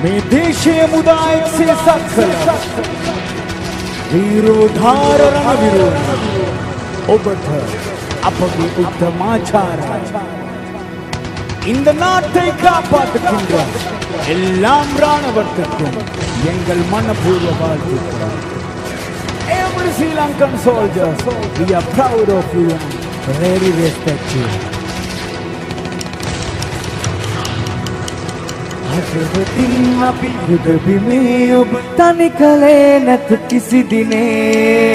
මේ දේශයේ මුදා එක්සේ සක්කල විරෝධාර රණවිරුවන ඔබට අපගේ උත්තමාචාරය இந்த நாட்டை காப்பாற்றுகின்ற எல்லாம் ராணுவத்துக்கும் எங்கள் மனப்பூர்வ வாழ்த்துக்கள். Every Sri Lankan soldier, we are proud of you and very respect you. අදවතින් අපි යුද බිමේ ඔබ තනි කලේ නැත කිසි දිනේ.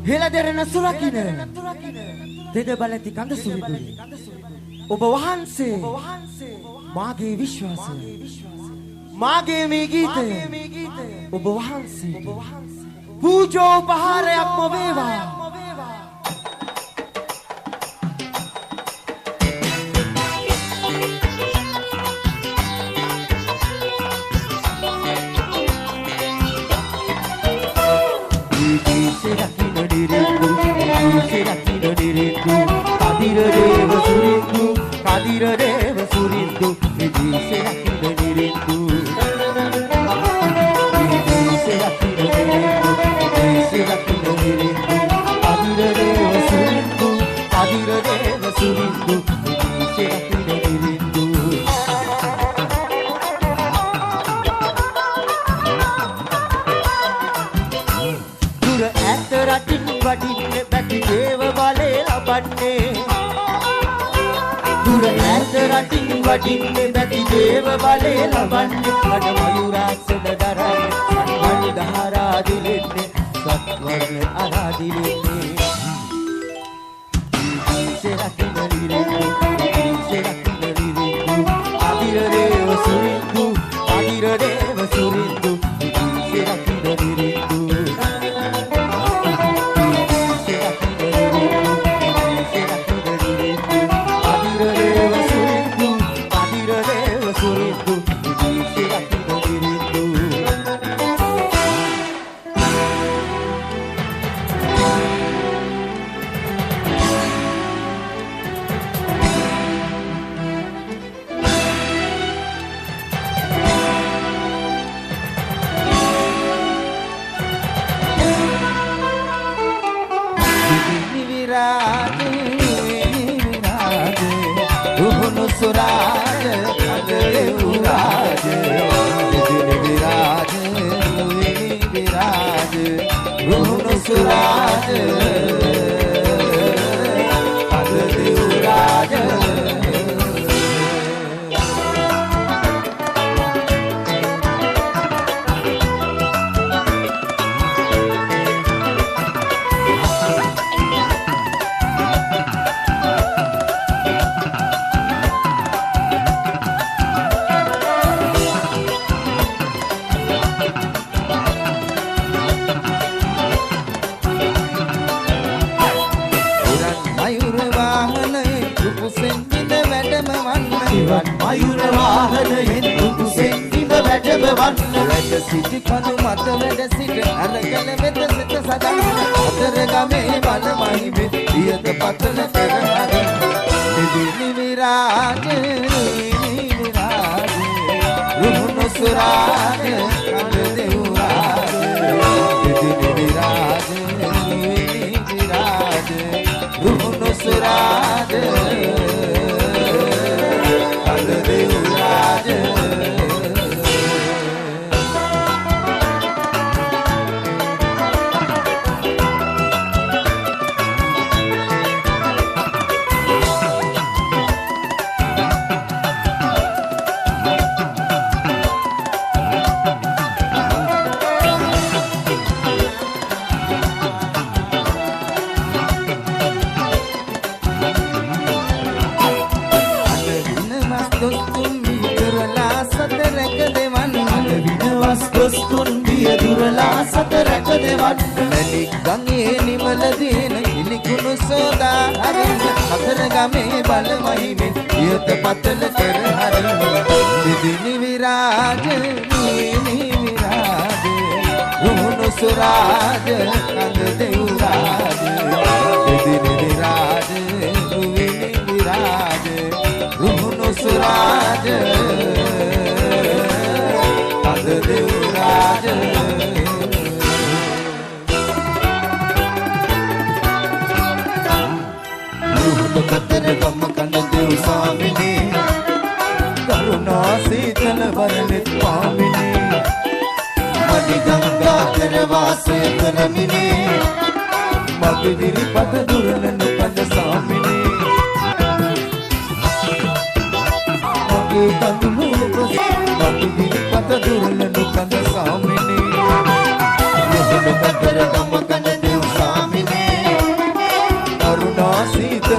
Hela derena surakine. දෙද බලති කඳ සුවිදුලි ඔබ වහන්සේ මාගේ විශ්වාසය මාගේ මේ ගීතය ඔබ වහන්සේ පූජෝපහාරයක්ම වේවා Kadirareva surindu vidise akina nirindu vidise akina nirindu vidise akina nirindu kadirareva surindu vidise akina nirindu dura ඇත රටින් වඩින්න බැටි දේව බලේ ලබන්නේ දුර ඈත රටින් වඩින්න බැටි දේව බලේ ලබන්නේ අඩ මයුරාසන දරන්නේ සම්බන් දහරා දිලෙන්නේ සත්වර්ණ ආරාදිලෙන්නේ සෙරකින නිරෙන්නේ සෙරකින නිරෙන්නේ අදිරේව සුරින්දු අදිරේව සුරින්දු සෙරකින නිරෙන්නේ සිටි කඳු මත වැඩ සිට අරගල වෙත සිත සදා අතර ගමේ බලමයි වෙ පියත පතල කර හරින්න දෙවිනි විරාජ රුහුණු සුරාජ කඳ දෙව්රාජ දෙවිනි විරාජ රුහුණු සුරාජ කඳ දෙව්රාජ මැලික් ගඟේ නිමල දින ඉලිකුණු සෝදා හරින්න අතර ගමේ බලමයි මෙ පියත පතල කර හරින්න දිදිනි විරාජ නීනි විරාජ රුහුණු සුරාජ කඳ දෙව්රාජ දිදිනි විරාජ රුවිනි විරාජ රුහුණු සුරාජ කඳ දෙව්රාජ කතර ගම කන දෙව් ස්වාමිනේ කරුණා සීතල වරණෙත් පාමිනේ මඩි ගංගා කර වාසය කරමිනේ මගේ දිරිපත දුරලන කඳ ස්වාමිනේ මගේ කඳුළු මගේ දිරිපත දුරලන කඳ ස්වාමිනේ යහන කතර ගම කන දෙව් ස්වාමිනේ කරුණා සීතල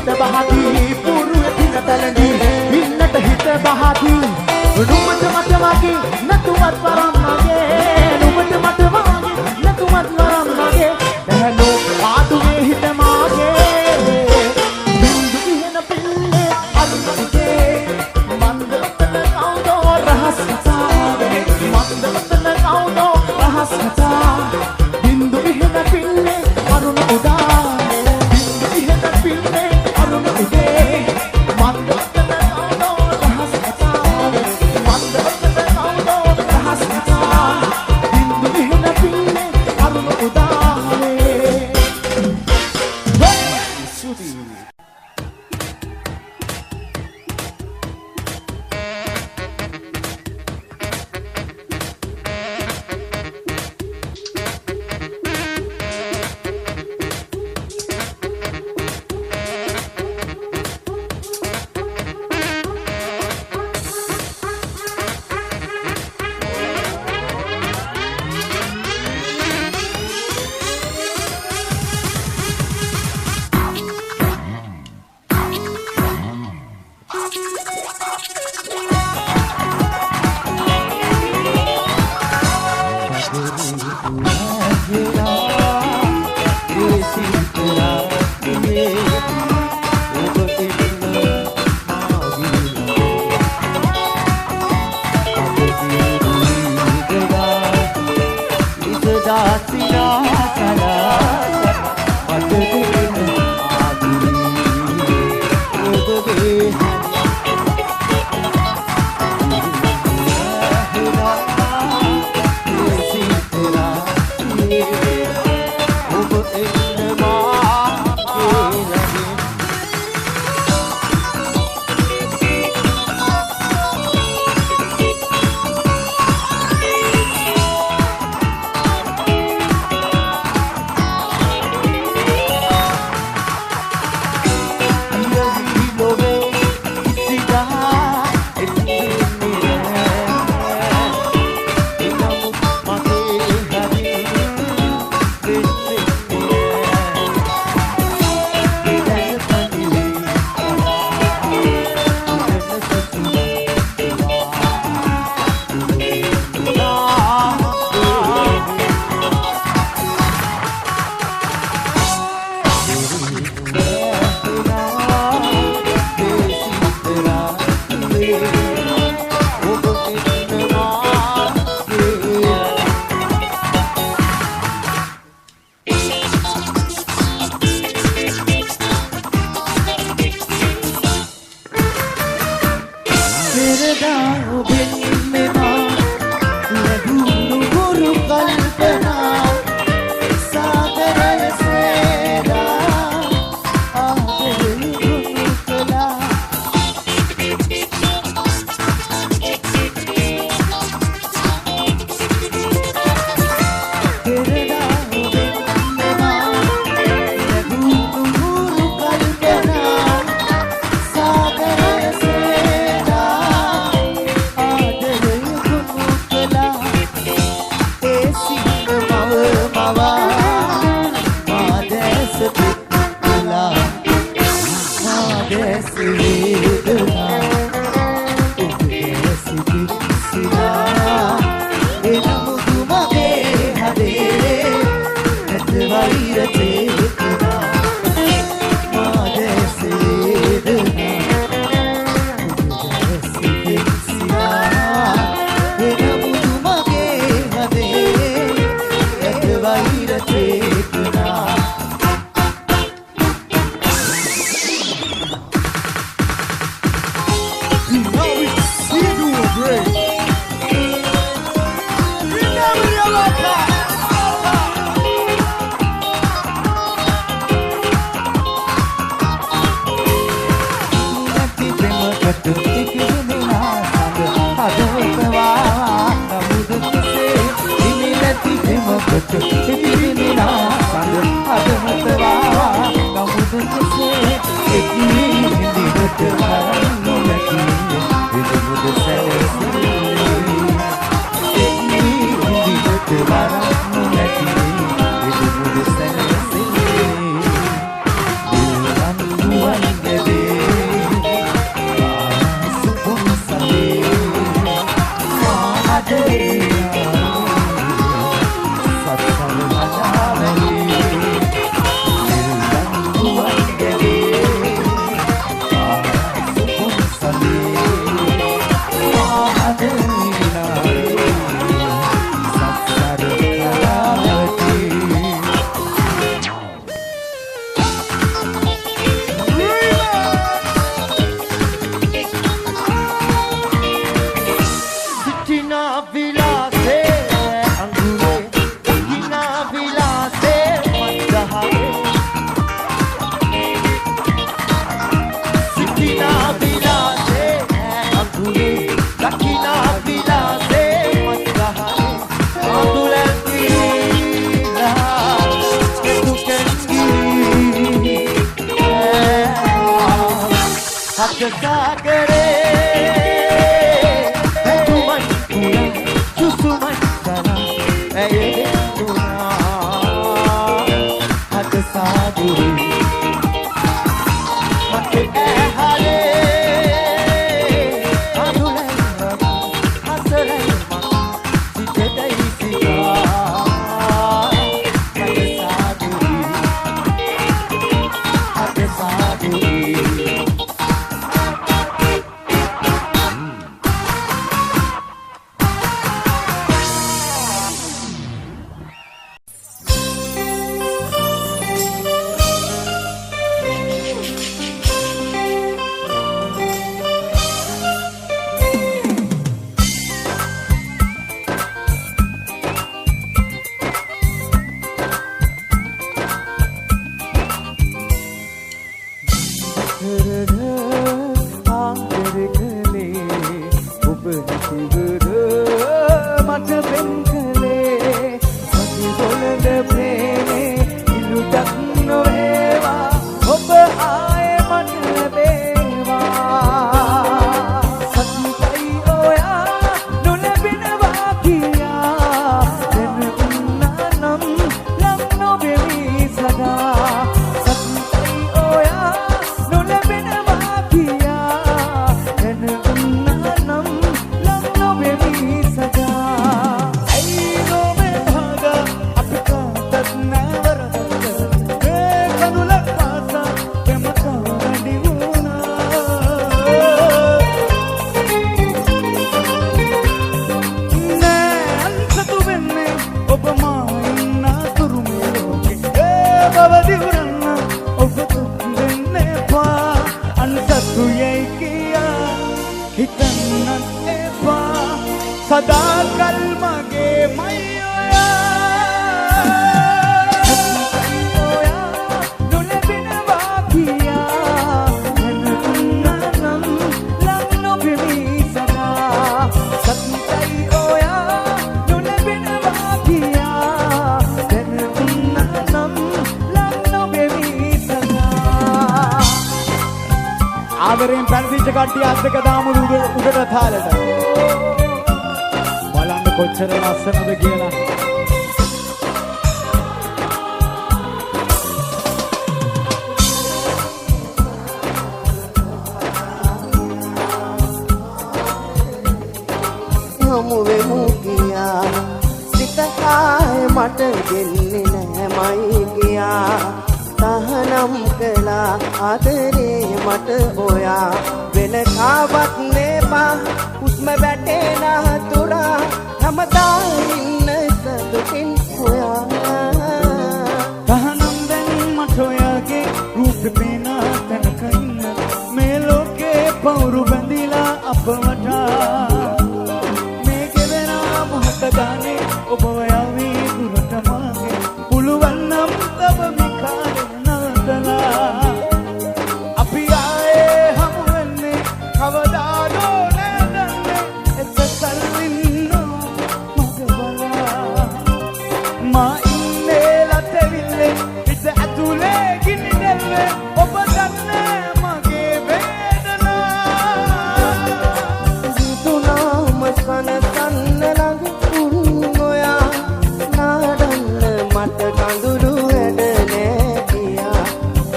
හිත බහදී පුරුවේ දින පැලඳී ඉන්නට හිත බහදී නුඹට මට වගේ නැතුවත් වරම් මගේ නුඹට මට වගේ නැතුවත් වරම් මගේ දැනෝ ආතුවේ හිත මාගේ බින්දු කියන පිල්ලේ අල්ලන්නේ මන්දවතන කවුදෝ රහස් කතා මන්දවතන කවුදෝ රහස් කතා බින්දු කියන පිල්ලේ අරුණ උදා බින්දු කියන පිල්ලේ අරුණ උදේ මන්දවතන කවුදෝ රහස් කතා මන්දවතන කවුදෝ රහස් කතා බින්දු කියන පිල්ලේ අරුණ උදා සුදී හත් සාගරේ තුමන් පුරා සුසුමන් කරා ඇයේ තුනා හත් සාගරේ මගේ ඇහලේ අඳුලයි හසලයි සිතෙයි සිතා හත් සාගරේ සදාකල් මගේ මයියා නොලැබෙනවා කියා නැනුනනම් ලං නොබෙමි සදා සත්‍යයි ඔයා නොලැබෙනවා කියා නැනුනනම් ලං නොබෙමි සදා ආදරෙන් පැනසිච්ච කට්ටිය අත් දෙක දාමු උඩට තාලෙට කොච්චර ලස්සනද කියලා හමු වෙමු කියා සිත කාය මට දෙන්නේ නැමයි කියා තහනම් කළා ආදරේ මට ඔයා වෙන කාවත් නේපා උස්ම වැටේ නහතුරා හැමදා ඉන්න සතුටින් හොයා තහනම් දැන් මට ඔයාගේ රූප පේන තැනක ඉන්න මේ ලෝකේ පවුරු බැඳිලා අප වටා මේ ගෙවෙන මොහොත ගානේ ඔබ ඔයාවී දුරට මාගේ පුළුවන් නම් තව මිකාරේ නවතලා අපි ආයේ හමු වෙන්නේ කවදාදෝ නැදන්නේ එතසල් මා ඉන්නේ ලතවිල්ලේ හිත ඇතුලේ ගිනි දැල්වේ ඔබ දන්නේ මගේ වේදනා තුනාම කන කන්න ළඟ උන් ඔයා නාඩන්න මට කඳුළු වැඩ නෑ කියා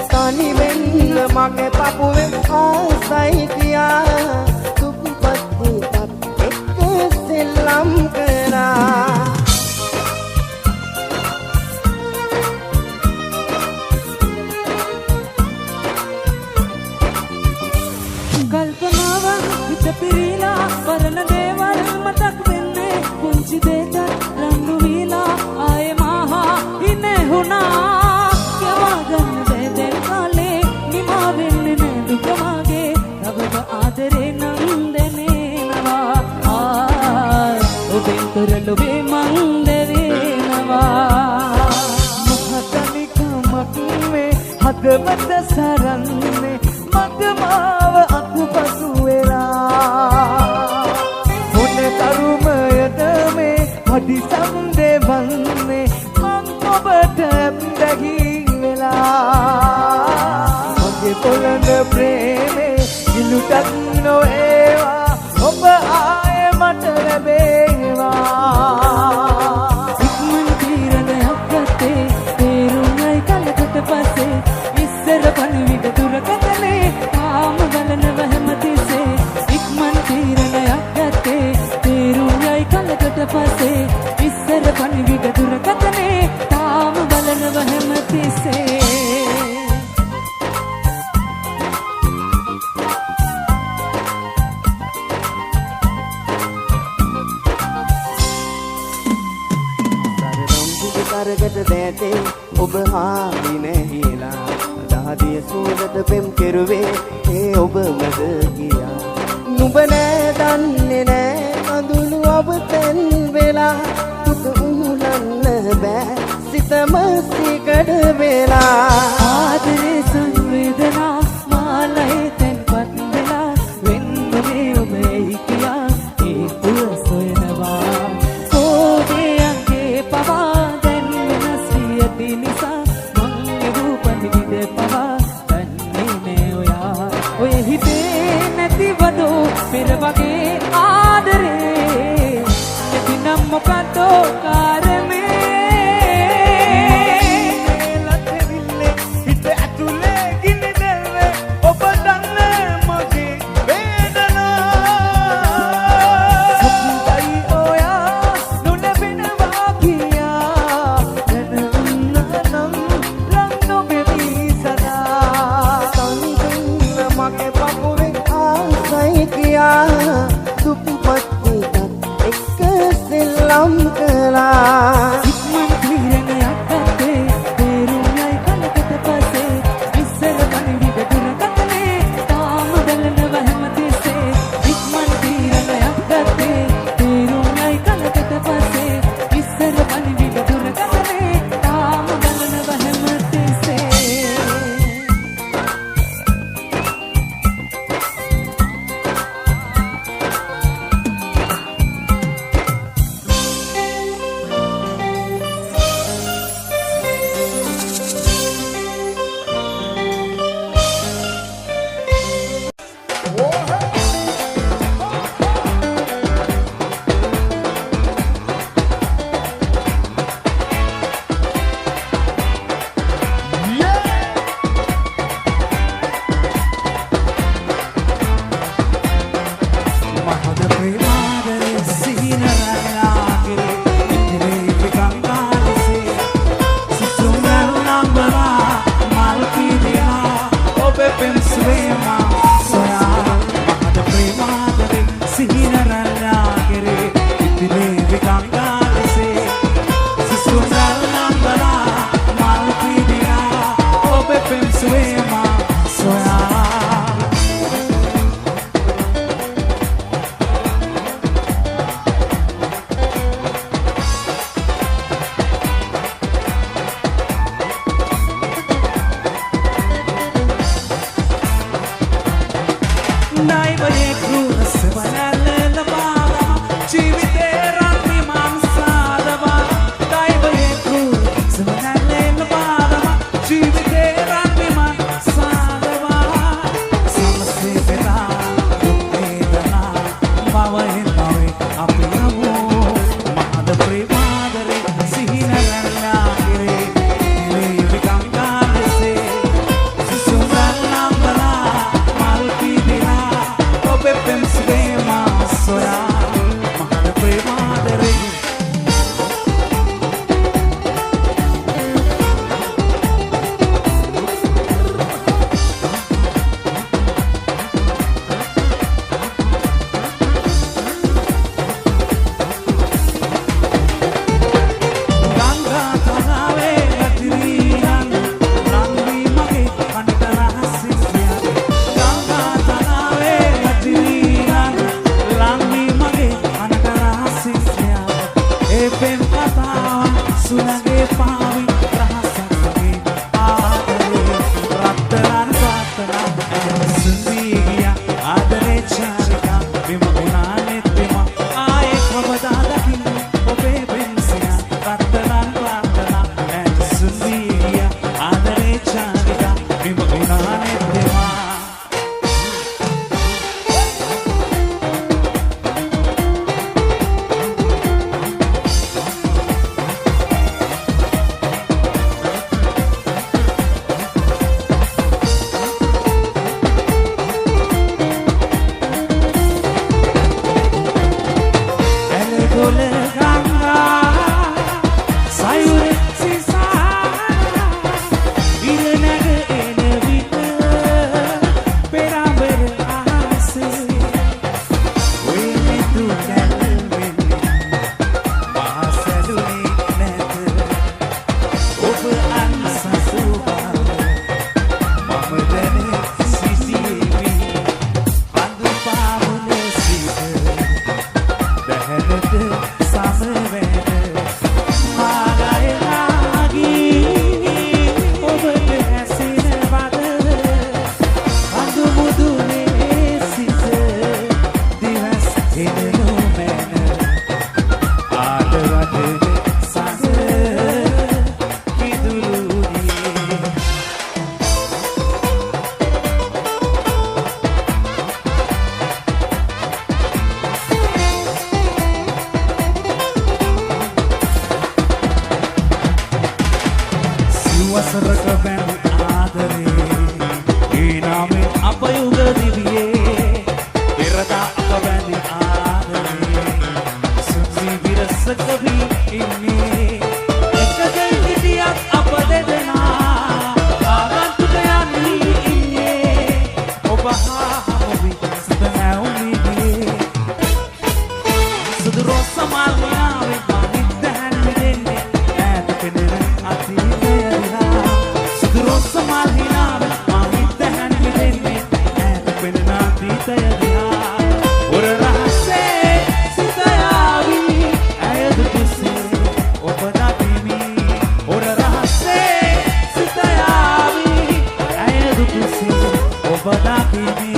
තනි වෙන්න මගේ පපුවේ ආසයි කියා දුප්පත් හිතත් එක්ක සෙල්ලම් කරා කල්පනාවන් හිත පිරීලා පරණ දේවල් මතක් වෙන්නේ පුංචි දෙයක් රණ්ඩු වීලා ආයේ මහා ඉන්නේ හුණා කියවා ගන්න දෙදෙක් කාලේ නිමා වෙන්නේ නෑ දුක මාගේ තවම ආදරේ නම් දැනෙනවා ඔබෙන් කරන ඔබේ මං දැනෙනවා මොහතනිකමක් මේ හදවත සරන්නේ මගමාව අකුපසු වෙලා මොනේ තරුමයද මේ පඩිසම් දෙවන්නේ මං ඔබට බැගී වෙලා මගේ පොළඳ ප්‍රේමේ මිනුටක් නොවේවා ඔබ ආයේ මට ලැබේවා ඉක්මන් තීරණයක් ගත්තේ තේරුණයි කලකට පස්සේ ඉස්සර පණවිඩ දුරකථනේ තාම බලනව හැමතිස්සේ ඉක්මන් තීරණයක් ගත්තේ තේරුණයි කලකට පස්සේ ඉස්සර පණවිඩ දුරකථනේ තාම බලනව හැමතිස්සේ කරකට දැතේ ඔබ හාමි නැහිලා දහදිය සූදට පෙම් කෙරුවේ ඒ ඔබ මද ගියා නුඹ නෑ දන්නේ නෑ අඳුළු ඔබ තෙන් වෙලා පුත උහුලන්න බෑ සිතම සිකඩ වෙලා ආදරේ සංවේදනා මාලයි තැන්පත් වෙලා වෙන්නේ ඔබ එයි කියා ඒතුව සොයනවා කෝගේ අංගේ පවා නිසා මං රූපනිවිද පවා දන්නේ නෑ ඔයා ඔය හිතේ නැතිවදෝ පෙර වගේ ආදරේ එතිනම් මොකද්දෝ කාරණේ ලතෙවිල්ලේ හිත ඇතුලේ ගිනි දැල්වේ ඔබ දන්නේ මගේ වේදනාව සුන්දරයි ඔයා නොලැබෙනවා කියා දුප්පත්නිකත් එක්ක සෙල්ලම් කළා ඉක්මන් තීරණයක් ගත්තේ තේරුණයි කලකට පස්සේ ඉස්සර පණිවිඩ දුරකථනේ තාම බලනව හැමතිස්සේ ඉක්මන් තීරණයක් ගත්තේ තේරුණයි කලකට පස්සේ ඉස්සර පණිවිඩ දුරකථනේ තාම බලනව හැමතිස්සේ Pennsylvania අප යුග දිවියේ පෙරදා අප බැඳි ආදරේ සුසි විරසක වී ඉන්නේ එකගෙන හිටියක් අප දෙදෙනා ආගන්තුකයන් වී ඉන්නේ ඔබ හා හමුවී සිත නැවුමිගේ සුදු රෝස මාලියාවේ මනිත් දැන් මිදෙන්නේ ඈත පෙනෙන අතීතය දිහා සුදු රෝස මාලියාවේ මනිත් දැන් මිදෙන්නේ ඈත පෙනෙන අතීතය දිහා ඔර රහසේ සිත යාවි ඇයද කුසේ ඔබ දකිමි ඔර රහසේ සිත යාවි ඇයද කුසේ ඔබ දකිමි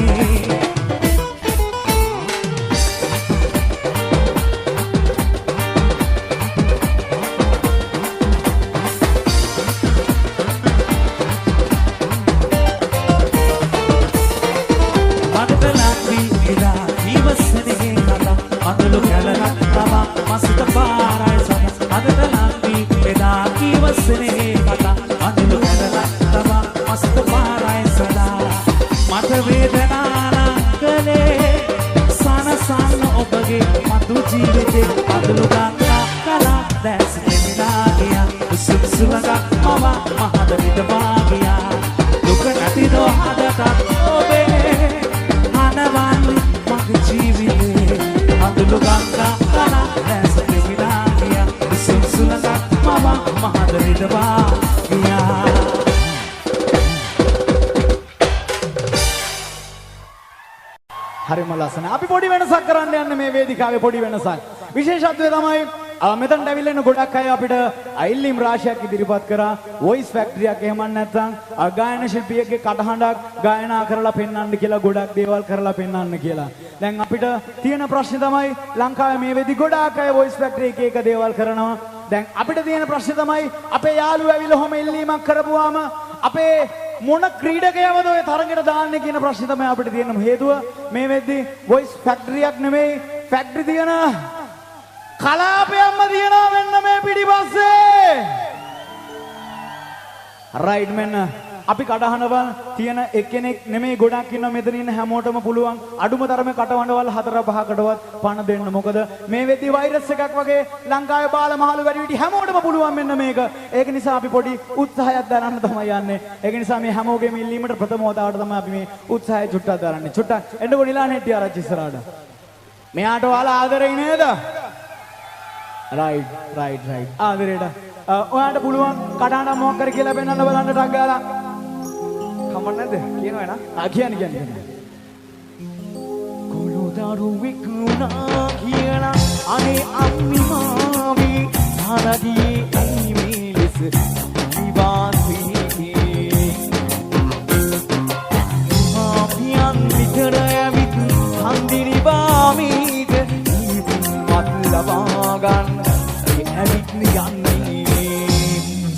හරිම ලස්සන. අපි පොඩි වෙනසක් කරන්න යන්නේ මේ වේදිකාවේ පොඩි වෙනසක්. විශේෂත්වය තමයි මෙතනට ඇවිල්ලා ඉන්න ගොඩක් අය අපිට අයිල්ලීම් රාශියක් ඉදිරිපත් කරා. වොයිස් ෆැක්ටරියක් එහෙම නැත්නම් ගායන ශිල්පියෙක්ගේ කටහඬක් ගායනා කරලා පෙන්වන්න කියලා ගොඩක් දේවල් කරලා පෙන්වන්න කියලා. දැන් අපිට තියෙන ප්‍රශ්නේ තමයි ලංකාවේ මේ වෙදි ගොඩාක් අය වොයිස් ෆැක්ටරි එක දේවල් කරනවා. දැන් අපිට තියෙන ප්‍රශ්නේ තමයි අපේ යාළුවෝ ඇවිල්ලා ඔහම ඉල්ලීමක් කරපුවාම අපේ මොන ක්‍රීඩකයවද ඔය තරඟට දාන්නේ කියන ප්‍රශ්නේ තමයි අපිට තියෙන හේතුව. මේ වෙද්දි වොයිස් ෆැක්ටරියක් නෙමෙයි ෆැක්ටරි තියෙන කලාපයක්ම තියෙනවා මෙන්න මේ පිටිපස්සේ. රයිට් මෙන්න අපි කඩහනවල් තියෙන එක්කෙනෙක් නෙමෙයි ගොඩක් ඉන්න මෙතන ඉන්න හැමෝටම පුළුවන් අඩුම තරමේ කටවඬවල් 4-5කටවත් පණ දෙන්න. මොකද මේ වෙද්දි වෛරස් එකක් වගේ ලංකාවේ බාල මහලු වැඩිවිටි හැමෝටම පුළුවන් මෙන්න මේක. ඒක නිසා අපි පොඩි උත්සාහයක් දරන්න තමයි යන්නේ. ඒක නිසා මේ හැමෝගෙම ඉල්ලීමට ප්‍රථම වතාවට තමයි අපි මේ උත්සාහය චුට්ටක් දරන්නේ. චුට්ටක් එන්නකො නිලාන් හෙට්ටිය ආරච්චි ඉස්සරහට. මෙයාට ඔයාලා ආදරෙයි නේද? රයිට් ආදරේට ඔයාලට පුළුවන් කඩහඬක් මොකක් කර කියලා පෙන්නන්න බලන්න ටක් ගාලා. කමක් නැද්ද? කියනවා නා. කියන්නේ. කොළු දරුවෙක් වුණා කියලා අනේ අම්මි මාවි ආරදී ඇයි ලෙස විවාසී මාපියන් විතර ඇවිත් හන්දිරි බාමීට ඉවත් ලබා ගන්න ඇවිත් යන්නේ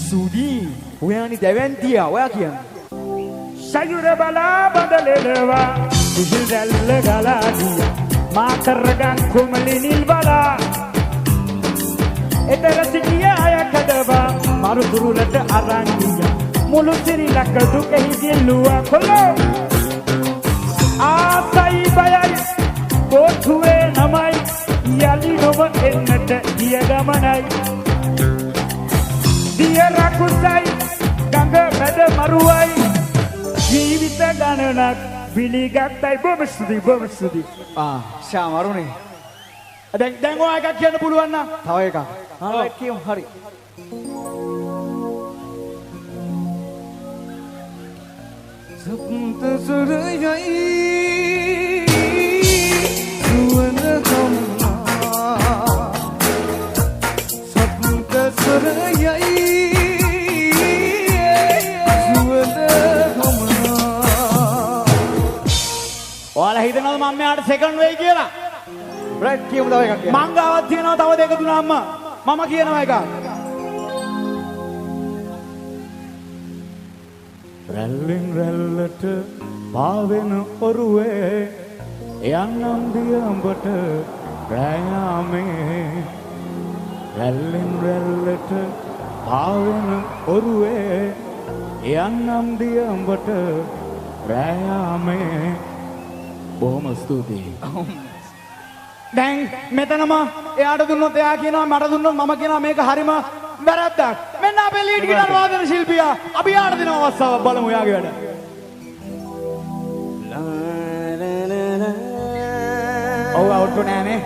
සුදි ඔයානි දැවැන්තියා ඔයා කියන්නේ සයුර බලා බඳලෙලවා විහිල් දැල්ල ගලා දිය මා කරගන් කුමලි නිල් බලා එතර සිටිය අය කඩවා මරු තුරුලට අරන් ගිය මුළු සිරි ලක දුකෙහි දිල්ලුවා කොළෝ ආසයි බයයි කොටුවේ නමයි යලි නොව එන්නට දිය ගමනයි දිය රකුසයි ගඟ මැද මරුවයි ජීවිත ගණනක් පිළිගත්තයි බොම ස්තුති. ශාම අරුණේ. දැන් ඔයා එකක් කියන්න පුළුවන් නම් තව එකක්. හරියට කියමු. හරි. සප්ත සුරයයි සුවන කම්මා සප්ත සුරයයි ඔයාලා හිතනවද මම මෙයාට සෙකන්ඩ් වෙයි කියලා? රයිට් කියමු තව එකක්. මං ගාවත් තියෙනවා තව දෙක තුනක්ම. මම කියනවා එකක්. රැල්ලෙන් රැල්ලට පාවෙන ඔරුවේ යන්නම් දියඹට රැයාමේ රැල්ලෙන් රැල්ලට පාවෙන ඔරුවේ යන්නම් දියඹට රෑයාමේ බොහොම ස්තුතියි. දැන් මෙතනම එයාට දුන්නොත් එයා කියනවා මට දුන්නොත් මම කියනවා මේක හරිම වැරද්දක්. මෙන්න අපේ ලීඩ් ගිටාර් වාදන ශිල්පියා අපි යාට දෙනවා අවස්ථාවක් බලමු එයාගේ වැඩ. ඔව් අවුට් නෑනේ.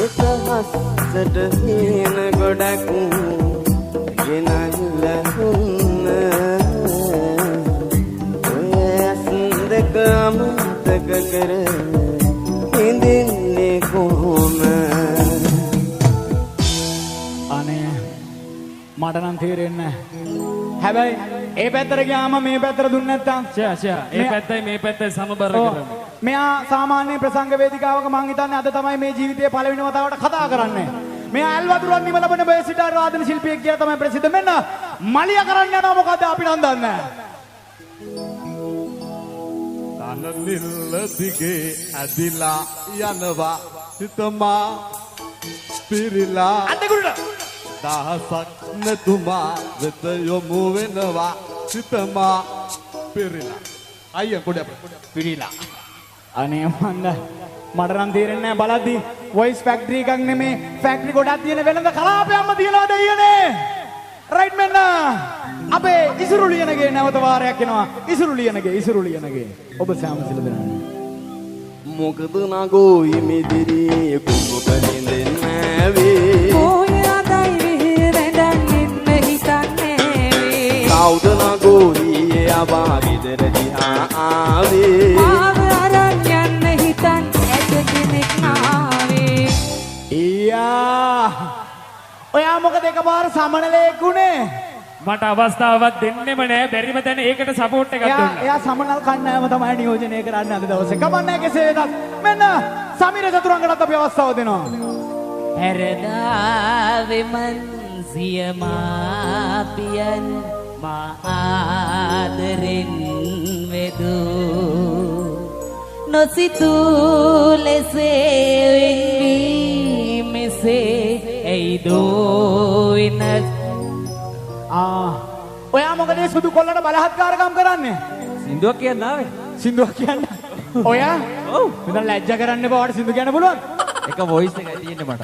ඒකහස්සට හින ගොඩක් ගෙනල්ලා හුන්න ඔය ඇස්දක අමතක කර ඉඳින්නේ කොහොම අනේ මට නම් තේරෙන්නේ නැහැ. හැබැයි ඒ පැත්තට ගියාම මේ පැත්තට දුන්නේ නැත්තම් ඒ පැත්තයි මේ පැත්තයි සමබර කරමු. මෙයා සාමාන්‍ය ප්‍රසංග වේදිකාවක මං හිතන්නේ අද තමයි මේ ජීවිතයේ පළවෙනි වතාවට කතා කරන්නේ. මෙයා ඇල්වතුරන් නිම ලබන බේසිටාර වාදන ශිල්පියෙක් කියලා තමයි ප්‍රසිද්ධ. මෙන්න මලිය කරන්න යනවා මොකද අපි නම් දන්නේ තන නිල්ල දිගේ ඇදිලා යනවා සිතමා පිරිලා අතේකුඩට දහසක් නැතුමා වෙත යොමු වෙනවා සිතමා පිරිලා අයියා පොඩි පිරිලා අනේ මන්ද මට නම් තේරෙන්නේ නැහැ බලද්දි වොයිස් ෆැක්ටරි එකක් නෙමේ ෆැක්ටරි ගොඩක් තියෙන වෙනද කලාපයක්ම තියනවා දෙයියනේ රයිට් මෙන්න අපේ ඉසුරු ලියනගේ නැවත වාරයක් එනවා ඉසුරු ලියනගේ ඔබ සෑම සිල දෙනා මොකද නගෝ ඉමිදිරි කුඹ බලින්දෙන්නේ වේ ඔයාදයි වෙඳන් ඉන්න හිතන්නේ වේ කවුද නගෝ ඊයේ ආවා ගෙදර දිහා ආවේ ආව අරන් යන්න හිතන් ඇත කෙනෙක් නාවේ ඊයා ඔයා මොකද එකපාර සමනලෙක් උනේ මට අවස්ථාවක් දෙන්නෙම නෑ බැරිම තැන ඒකට සපෝට් එකක් දුන්නා. එයා සමනල් කණ්ඩායම තමයි නියෝජනය කරන්නේ අද දවසේ. කමන්නේ කෙසේ වෙතත් මෙන්න සමීර චතුරංගලට අපි අවස්ථාව දෙනවා. හැරදාවේ මන් සියමාපියන් මා ආදරෙන් වෙදු නොසිතූ ලෙසේ වෙන්වී මෙසේ ඇයිදෝ වෙනස් ඔයා මොකද මේ සුදු කොල්ලට බලහත්කාරකම් කරන්නේ? සින්දුවක් කියන්න ආවේ. සින්දුවක් කියන්න. ඔයා? ඔව්. මෙතන ලැජ්ජා කරන්න එපා. ඔයාට සින්දු කියන්න පුළුවන්? එක වොයිස් එකයි තියෙන්නේ මට.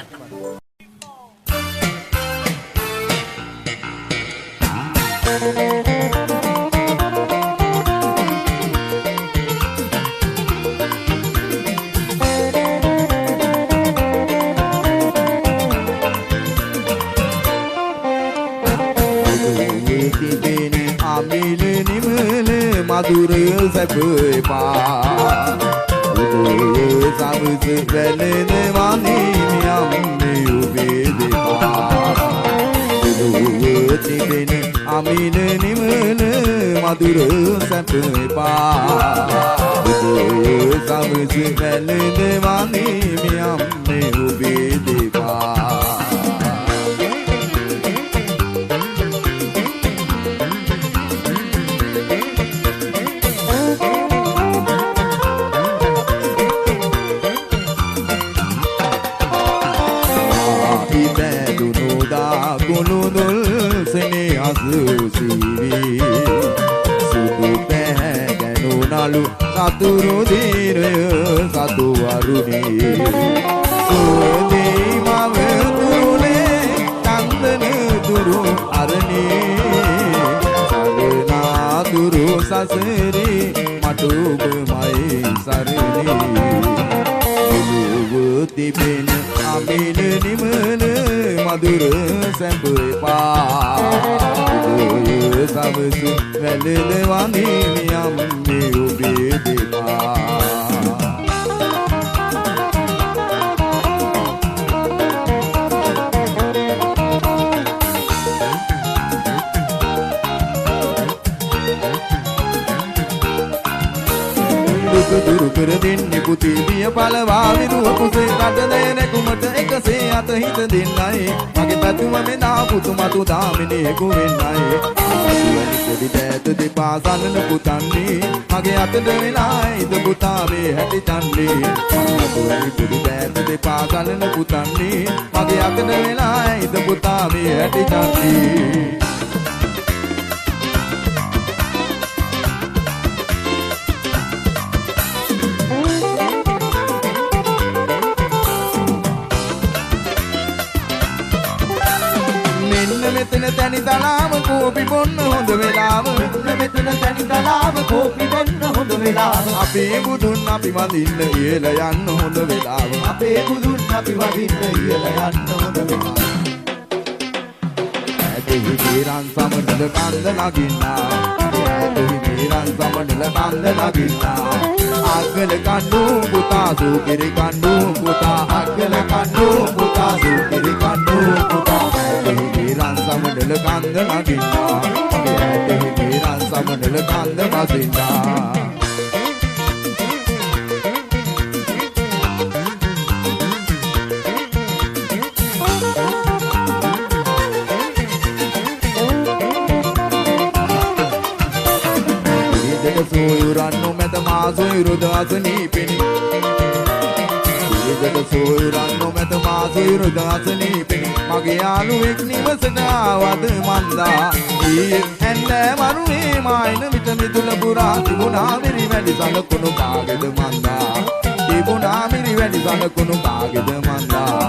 මధుර සැපපා උදේ සමස වැළෙන වනිමියම් ඔබේ දෙපා දුවේ තිබෙන අමින නිමල මధుර සැපපා උදේ සමස වැළෙන වනිමියම් ඔබේ දෙපා සුදු පැහැගැනු නලු සතුරු දීරය සතු වරුණේ සෝදී මව තුනේ කන්දන දුරු අරණේ සරනාදුරු සසරේ මට ඔබමයි සරණේ තිබෙන අමින නිමල මధుර සැපපා උදේ සමසු වැළෙන වනිමියම් ඔබේ දෙපා දුරු කර දෙන්නේ පුතේ පිය පළවා විරුව කුසේ රට දෙන කුමට එකසේ අත හිත දෙන්නයි මගේ පැතුම මෙනා පුතු මතු දාමිනේ කුවෙන්නයි පොඩි දෑත දෙපා සලන පුතන්නේ මගේ අතට වෙලා ඉද පුතා මේ හැටි චන්නේ පොඩි දෑත දෙපා සලන පුතන්නේ මගේ අතට වෙලා ඉද පුතා මේ හැටි චන්නේ මෙතන තනි තලාව කෝපි බොන්න හොඳ වෙලාව මෙතන තනි තලාව කෝපි බොන්න හොඳ වෙලාව අපේ බුදුන් අපි වඳින්න ඉහළ යන්න හොඳ වෙලාව අපේ බුදුන් අපි වඳින්න ඉහළ යන්න හොඳ වෙලාව ඇතෙහි වීරන් සමනල කන්ද නගින්නා ඇතෙහි වීරන් සමනල කන්ද නගින්නා අග්ගල කණ්ඩු පුතා සූකිරි කණ්ඩු පුතා අග්ගල කණ්ඩු පුතා සූකිරි කණ්ඩු පුතා වීරන් සමනල කන්ද නගින්නා ඇතෙහි වීරන් සමනල කන්ද නගින්නා සෝයුරන්නු මැද මා සොයුරුද අසනීපෙනි ඉරදක සෝයුරන්නු මැද මා සොයුරුද අසනීපෙනි මගේ යාළුවෙක් නිවසට ආවද මන්දා ඊයේ හැන්දෑ මරුවේ මායින විට මිදුල පුරා තිබුණා මිරි වැඩි සලකුණු කාගෙද මන්දා තිබුණා මිරි වැඩි සලකුණු කාගෙද මන්දා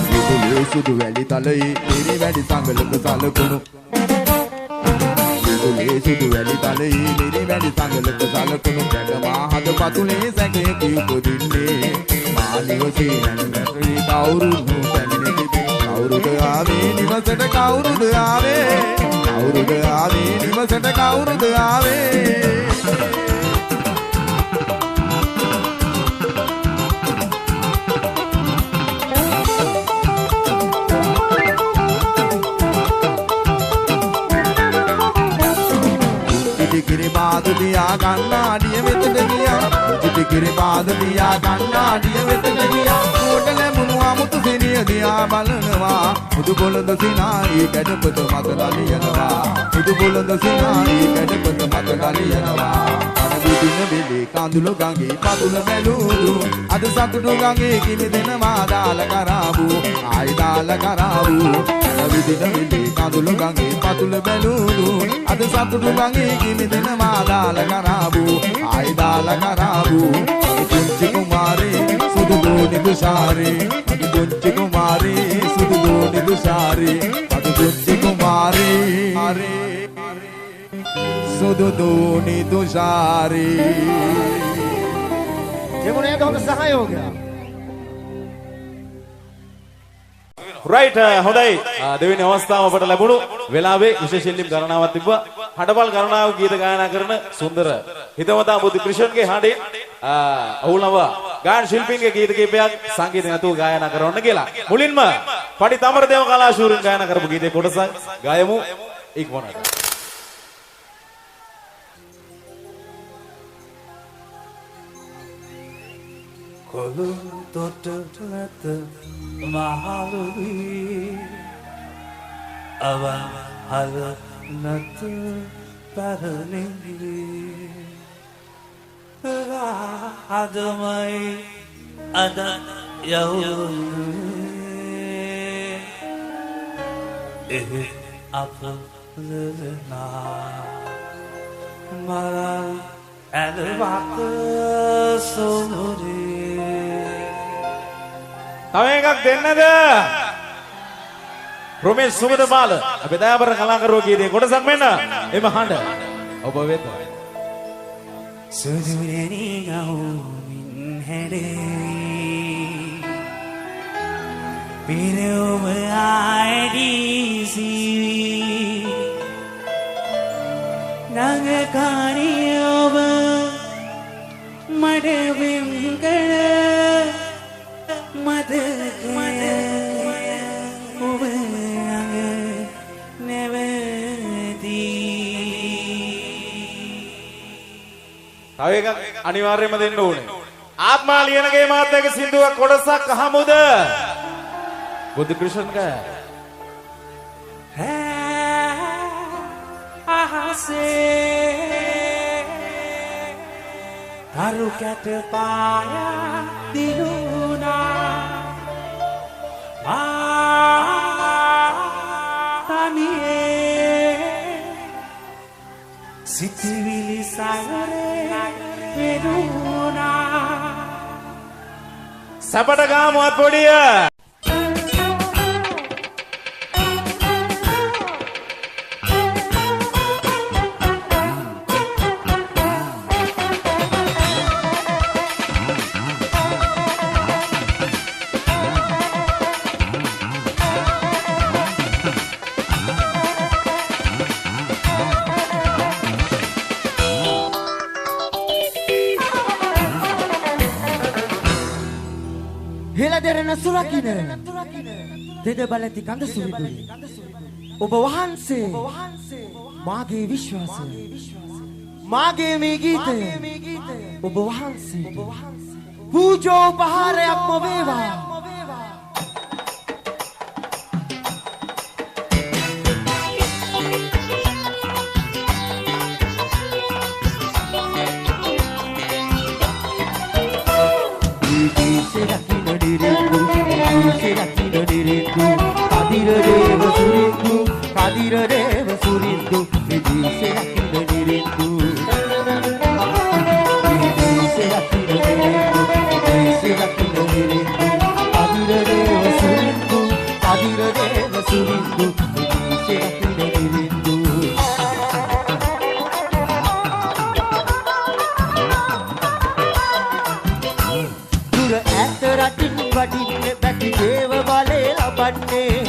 විදුලේ සුදු වැලි තලයේ මිරි වැඩි සංගලක සලකුණු විදුලේ සුදු වැලි තලයේ මිරි වැඩි සංගලක සලකුණු දැකමා හද පතුලේ සැකේ කිව්පොදින්නේ මා නිවසේ නැන්වැටි කවුරුත් පැමිණ තිබේ කවුරුද ආවේ නිවසට කවුරුද ආවේ කවුරුද ආවේ නිවසට කවුරුද ආවේ කිරි පාද දියා කන්නාඩිය වෙතට ගියා චිටි කිරි පාද දියා කන්නාඩිය වෙතට ගියා කොට ලැබුණු අමුතු සිරිය දියා බලනවා මුදු පොළොඳ සිනායි කැඩපත මත නලියනවා මුදු පොළොඳ සිනායි කැඩපත මත නලියනවා අනවිදින බෙලේ කඳුල ගඟේ පතුල බැලුදු අද සතුටු ගඟේ කිමි දෙනවා දාල කරාබු ආයි දාල කරාබු අනවිදින බෙලේ කඳුල ගඟේ පතුල බැලුදු අද සතුටු ගඟේ කිමි දෙනවා දාල කරාබු ආයි දාල කරාබු පුංචි කුමාරේ සුදු දෝනි දුෂාරේ අද පුංචි කුමාරේ සුදු දෝනි දුෂාරේ අද පුංචි කුමාරේ සුදු දෝනි දුෂාරේ එමුනේ හොඳ සහයෝගය රයිට් හොඳයි දෙවෙනි අවස්ථාව අපට ලැබුණු වෙලාවේ විශේෂ ඉල්ලීම් ගණනාවක් තිබ්බා හඬපල් ගණනාව ගීත ගායනා කරන සුන්දර හිතවතා බුද්ධ ක්‍රිෂන්ගේ හඬේ අවුලව ගායන ශිල්පීන්ගේ ගීත කීපයක් සංගීත නැතුව ගායනා කරන්න කියලා මුලින්ම පඩි තමරදේව කලාශූරින් ගායනා කරපු ගීතේ කොටසක් ගායමු ඉක්මනට කොළු තොටට නැත මහලුවී අවහල නැත පැරණිවී අදමයි අද යවුනේ අප ලෙලනා මරා ඇලවත සොමුරේ තව එකක් දෙන්නද රොමේෂ් සුගතපාල අපේ දයාබර කලාකරුවෝ ගීතේ කොටසක් මෙන්න එම හඬ ඔබ වෙත සුදුරෙනි ගවුමින් හැඩේ පිරොම ආයිඩීසි නගකාරී ඔබ මඩ වෙම්කඩ මදකය ඔබ අඟ නැවතී තව එකක් අනිවාර්යයෙන්ම දෙන්න ඕනේ ආත්මා ලියනගේ මාත් එක්ක සින්දුවක් කොටසක් අහමුද? බුදු ක්‍රිෂන්ක අහසේ අරු කැට පායා දිනුනා තනියේ සිතිවිලි සයරේ වෙරුණා සපට ගාමුවත් පොඩිය හෙළදෙරෙන සුරකින්න දෙද බලති කඳ සුවිදුලි ඔබ වහන්සේ මාගේ විශ්වාසය මාගේ මේ ගීතය ඔබ වහන්සේ පූජෝපහාරයක්ම වේවා Kadirareva surindu vidise rakina nirindu vidise rakina nirindu vidise rakina nirindu kadirareva surindu vidise rakina nirindu dura ඈත රටින් වඩින්න බැටි දේව බලේ ලබන්නේ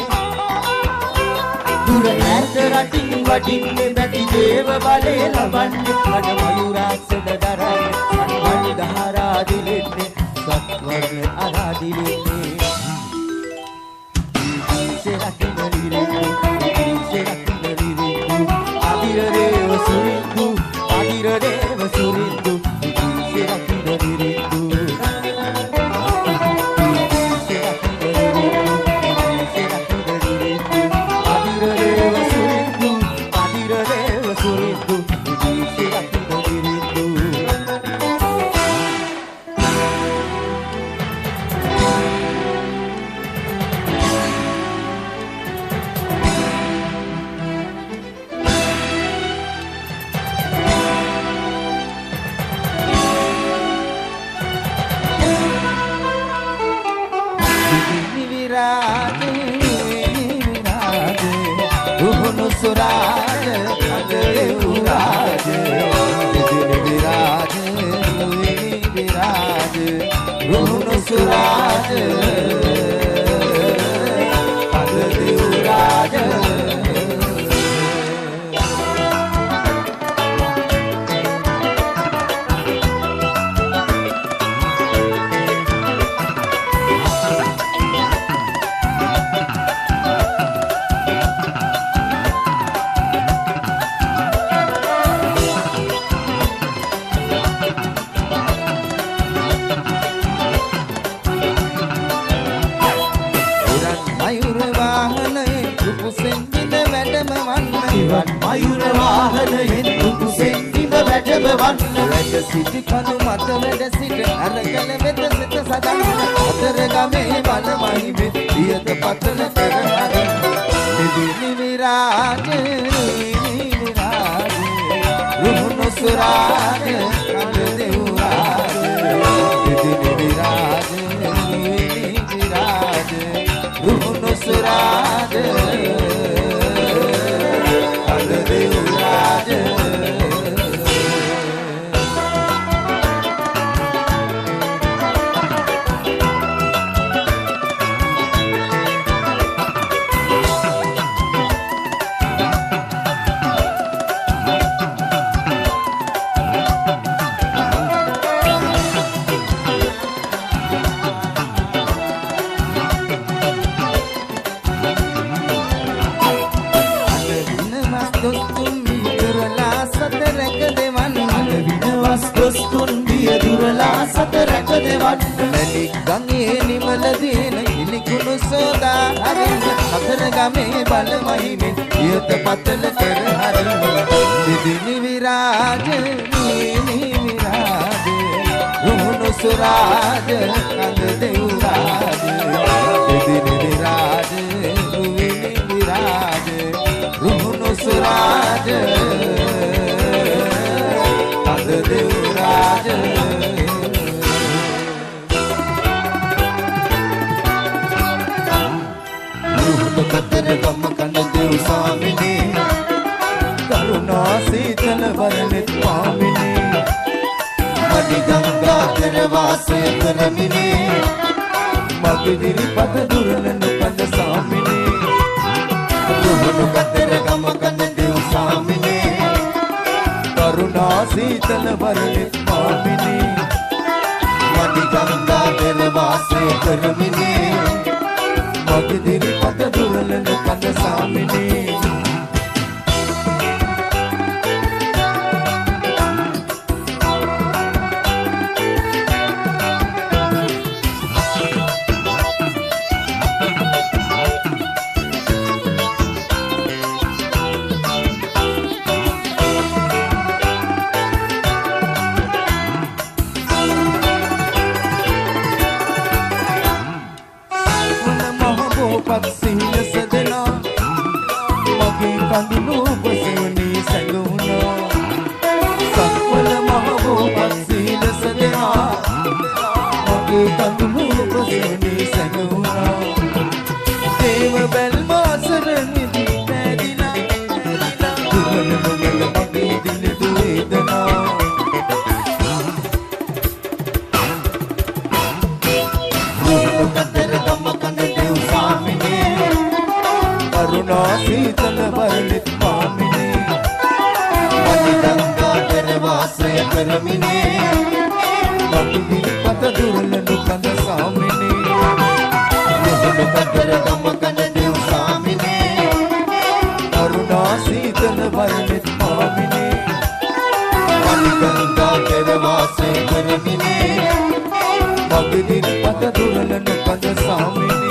දුර ඈත රටින් වඩින්න බැටි දේව බලේ ලබන්නේ අඩ මයුරාසද දරන්නේ සම්වනි දහරා දිලෙන්නේ සත්වර්ණ ආරාදිලෙන්නේ දීසේ රකින්න නිරෙන්නේ දීසේ රකින්න නිරෙන්නේ අදිරදේව සුරින්දු අදිරදේව සුරින්දු දීසේ රකින්න නිරෙන්නේ Suraj, Adre Uraj, Dil Viraj, Viraj, Runo Suraj, Adre Uraj. මයුර වාහනයෙන් උකුසෙන් ඉඳ වැටම වන්න වැඩ සිටි කනු මත වැඩ සිට අරගල වෙත සිට සදන් අතර ගමේ බලමහි වෙත් පියත පතන කරහද නිදිනි විරාජ විරාජ රුහුණු සුරාජ කඳ දෙව්රාජ නිදිනි විරාජ විරාජ රුහුණු සුරාජ කරලා සත රැක දෙවන්න මැණික් ගඟේ නිමල දින ඉනිකුණු සෝදා හරින්න හතර ගමේ බලමහිමින් ඊත පතල කර හරින්න දිදිනි විරාජ නීනි විරාජ රුහුණු සුරාජ කඳ දෙව්රාජ දිදිනි විරාජ රුවිනි විරාජ රුහුණු සුරාජ කඳ දෙව්රාජ කතර ගම කඳ දෙව් ස්වාමිනේ කරුණා සීතල වරණෙත් පාමිනේ මඩි ගංගා කර වාසය කරමිනේ මගේ දිරිපත දුරන නොකඳ ස්වාමිනේ රුහුණු කතර ගම කඳ දෙව් ස්වාමිනේ කරුණා සීතල වරණෙත් පාමිනේ මඩි ගංගා කර වාසය කරමිනේ මගේ දිරිපත දුරන නොකඳ ස්වාමිනේ කඳුළු පසුවනී සැඟුණා සක්වල මහබෝපත් සීලස දෙනා මගේ කඳුළු පසුවනී සැඟුණා දේව බැල්මාසර නිදි පැදිලා දුවන නොගල මගේ දින දුවේදනා රුහුණු කතර ගම කඳ දෙව් ස්වාමිනේ කරුණා සීතල වරණෙත් පාමිනේ මඩි ගංගා කර වාසය කරමිනේ මගේ දිරිපත දුරන නොකඳ ස්වාමිනේ රුහුණු කතර ගම කඳ දෙව් ස්වාමිනේ කරුණා සීතල වරණෙත් පාමිනේ මඩි ගංගා කර වාසය කරමිනේ මගේ දිරිපත දුරන නොකඳ ස්වාමිනේ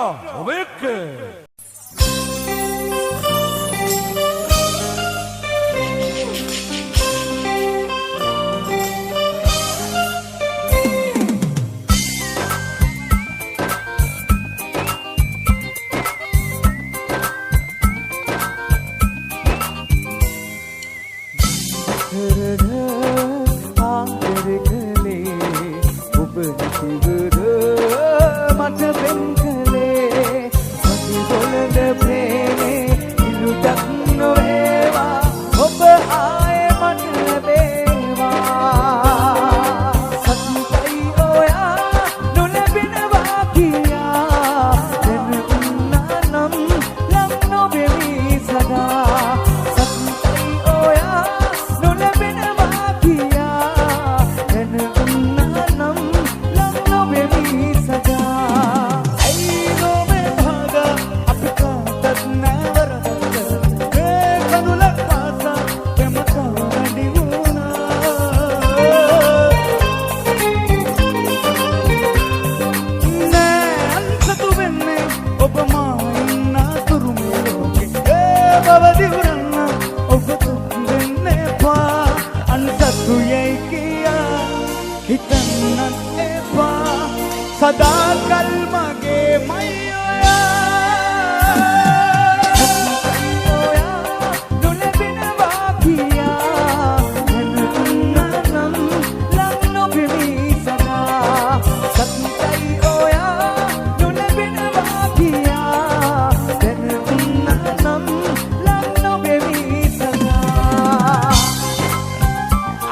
ඔබ එක්ක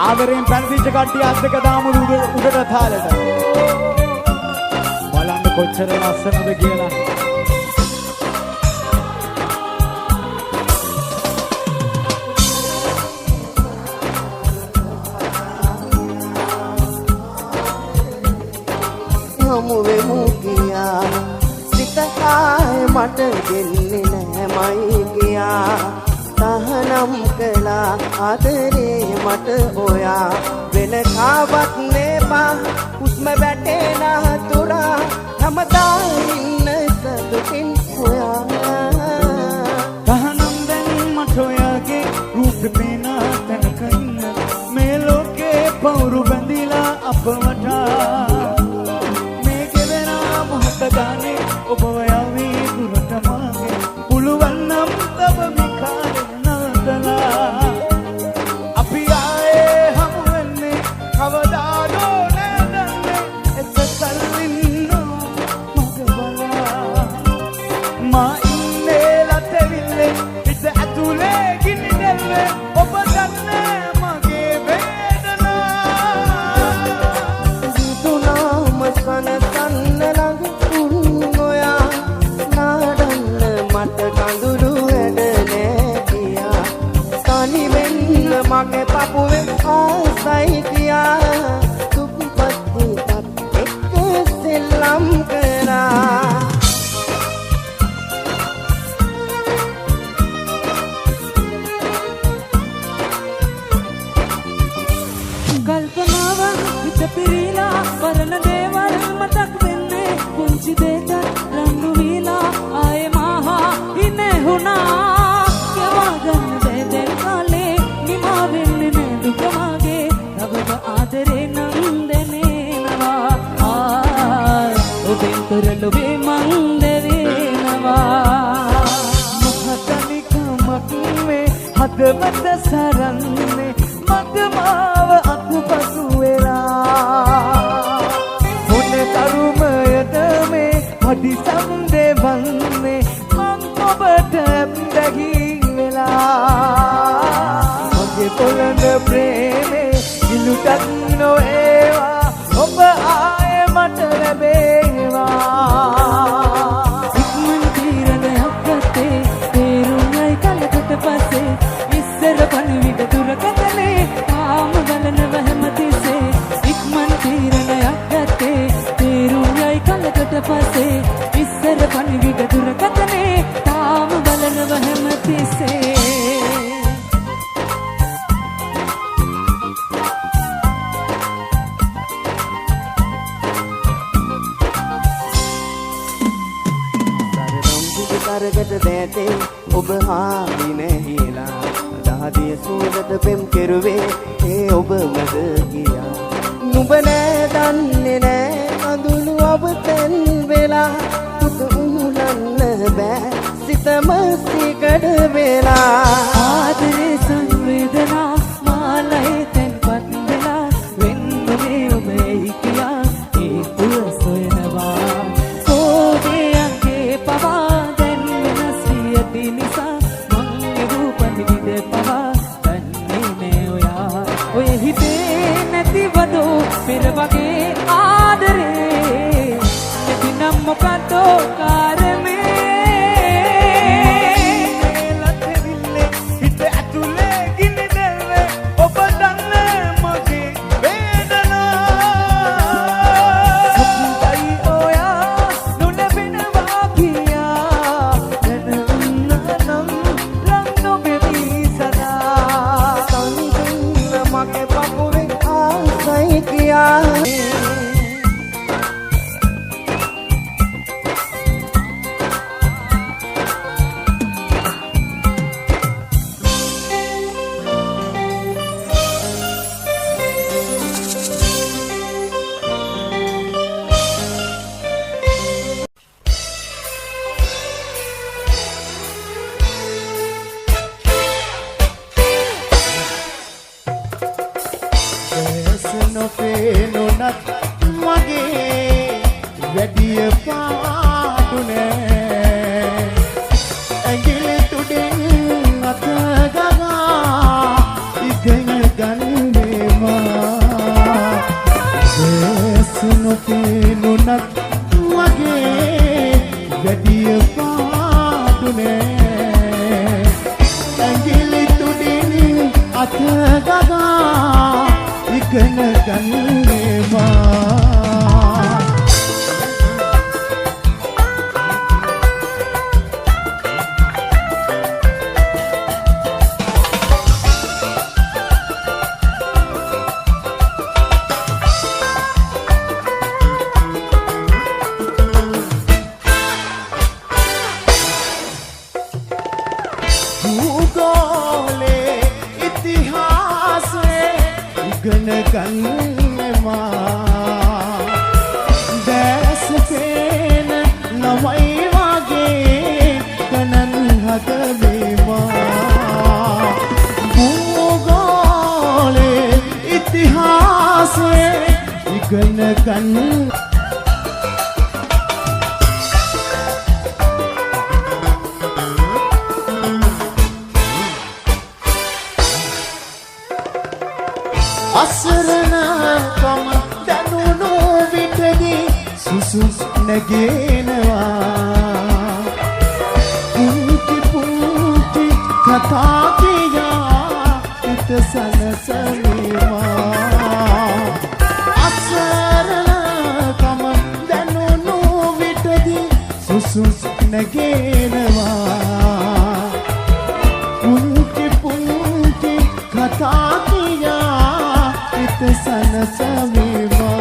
ආදරයෙන් පැනසිච්ච කට්ටිය අත් දෙක දාමු උඩට තාලෙට. බලන්න කොච්චර ලස්සනද කියලා. හමු වෙමු කියා සිත කාය මට දෙන්නේ නැමයි කියා තහනම් කළා ආදරේ මට ඔයා වෙන කාවත් නේපා උස්ම වැටෙන තුරා හැමදා ඉන්න සතුටින් හොයා තහනම් දැන් මට ඔයාගේ රූප පේන තැනක ඉන්න මේ ලෝකේ පවුරු බැඳිලා අප වටා මේ ගෙවෙන මොහොත ගානේ ඔබ යවි දුරට මාගේ පුළුවන් නම් තව මිකාරේ නතලා අපි ආයේ හමු වෙන්නේ කවදාදෝ නැදන්නේ එතකල් ඉන්නෝ මග බලා මා ඉන්නේ ලතවිල්ලේ ඉත ඇතුලේ ගිනි දැල්ලේ ඔබ දන්නේ මගේ වේදනා දුනාම කන තන්න ළඟ උන්ගොයා නාඩන්න මට කඳුළු වැඩ නෑ කියා තනි වෙන්න මගේ පපුවේ ආසයි කියා දුප්පත් එක්ක සෙල්ලම් කරා කල්පනාවන් හිත පිරීලා වරණ දේවල් මතක් වෙන්නේ පුංචි දෙයට රණ්ඩු වීලා ආයේ මාහා ඉන්නේ හුණා කියවා ගන්න බැදෙන් කාලේ නිමා වෙන්නේ නෑ දුක මාගේ තවම ආදරේ නම් දැනෙනවා ඔබෙන් කරලොවේ මං දෙවෙනවා මොහතනිකමක් මේ හදවත සරන්නේ මට මාව අත්පසු වෙලා මොන කරුමයද මේ පඩිසම් දෙවන්නේ මං ඔබට බැගී වෙලා මගේ පොළඳ ප්‍රේමේ ඉලුටක් නොඒවා ඔබ ආයේ මට ලැබේවා ඉක්මන් තීරණයක් ගත්තේ තේරුණයි කලකට පස්සේ ඉස්සර පණිවිඩ දුරකථනේ තාම බලනව හැමතිස්සේ ඉක්මන් තීරණයක් ගත්තේ තේරුණයි කලකට පස්සේ ඉස්සර පණිවිඩ දුරකථනේ තාම බලනව හැමතිස්සේ දැටේ ඔබ හාමි නැහිලා දහදිය සුවඳ පෙම් කෙරුවේ ඒ ඔබ මැද ගියා නුඹ නෑ දන්නේ නෑ අඳුළු ඔබ තෙන් වෙලා පුත උහුලන්න බෑ සිතම සිකඩ වෙලා ආදරේ සංවේදනා මාලයි තෙන්පත් වෙලා වෙන්නේ ඔබේ කියා ඒ පුර සොයනවා කෝගේ අංගේ පවා දැන් වෙනස් වියති නිසා මං එවූ පණිවිඩ පවා දන්නේ නෑ ඔයා ඔය හිතේ නැතිවදෝ පෙර වගේ ආදරේ නැතිනම් මොකද්දෝ කාරමේ අසරණකම දැනුණු විටදී සුසුස් නැගෙනවා පුංචි පුංචි කතා කියා හිත සනසනවා අසරණකම දැනුණු විටදී සුසුස් නැගෙනවා පුංචි පුංචි කතා සනසවිවා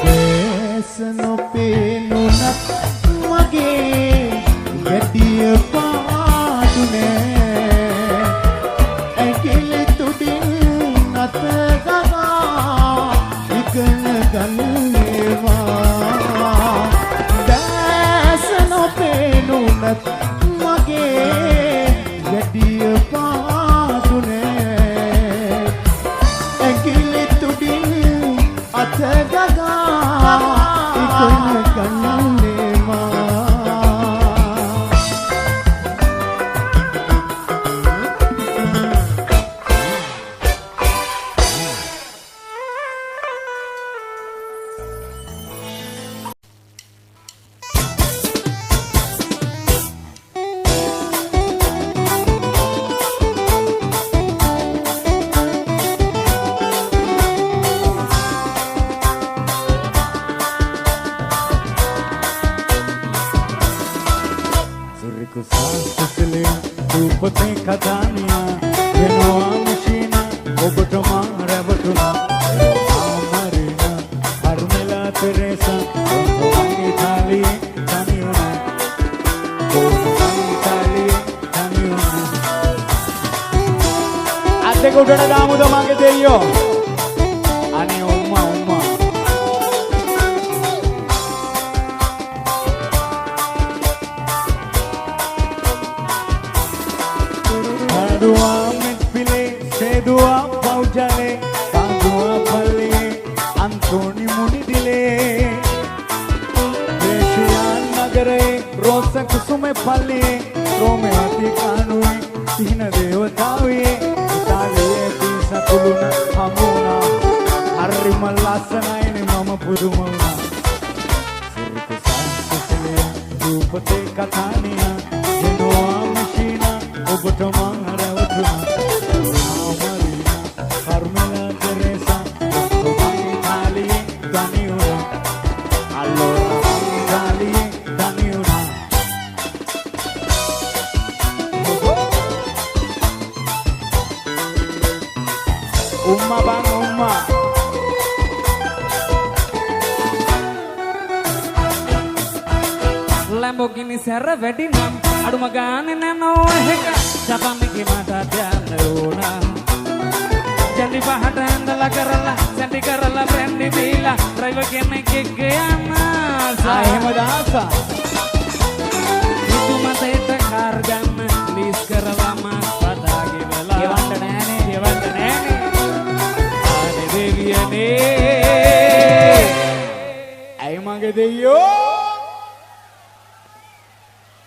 දේශ නොපෙනුනත් මගේ ගැටිය පාඩුනේ ඇකිලි තුඩින් අත ගවා ඉගෙන ගන්නේවා දේශ නොපෙනුනත් මගේ ගැටිය පාඩුනේ උඩට දාමුද මගේ දෙයියෝ අනේ උම්මා Adua mitpile sedua paujale kandua pale Antoni munidile Deshiyan nagare rosa kusume pale Rome ati kanui sihna devatawe Italiye pisa kuluna hamuna Harri mallasanaine mama pudumuna Sirku sansile rupate kathaniya Genoa machina ඔබට මං හරවතුනා ආමරිනා කර්මලා තෙරේසා ඔබයි තාලියේ දනියුනා අල්ලෝරා තාලියේ දනියුනා උම්මා බං උම්මා Lamborghini serra වැඩි නම් අඩුම ගානේ නෑ එක ජපන්ගේ මට දැන්න ඕන ජන්දි පහට ඇඳලා කරලා සැටි කරලා බ්‍රැන්ඩි බීලා ඩ්‍රයිවර් කෙනෙක් එක්ක යන්න එහෙම දාසා ඉතුමතේට කාර් ගන්න ලීස් කරලා මස් පදාගේ වෙලා ගෙවන්න නෑනේ ආනේ දෙවියනේ ඇයි මගේ දෙයියෝ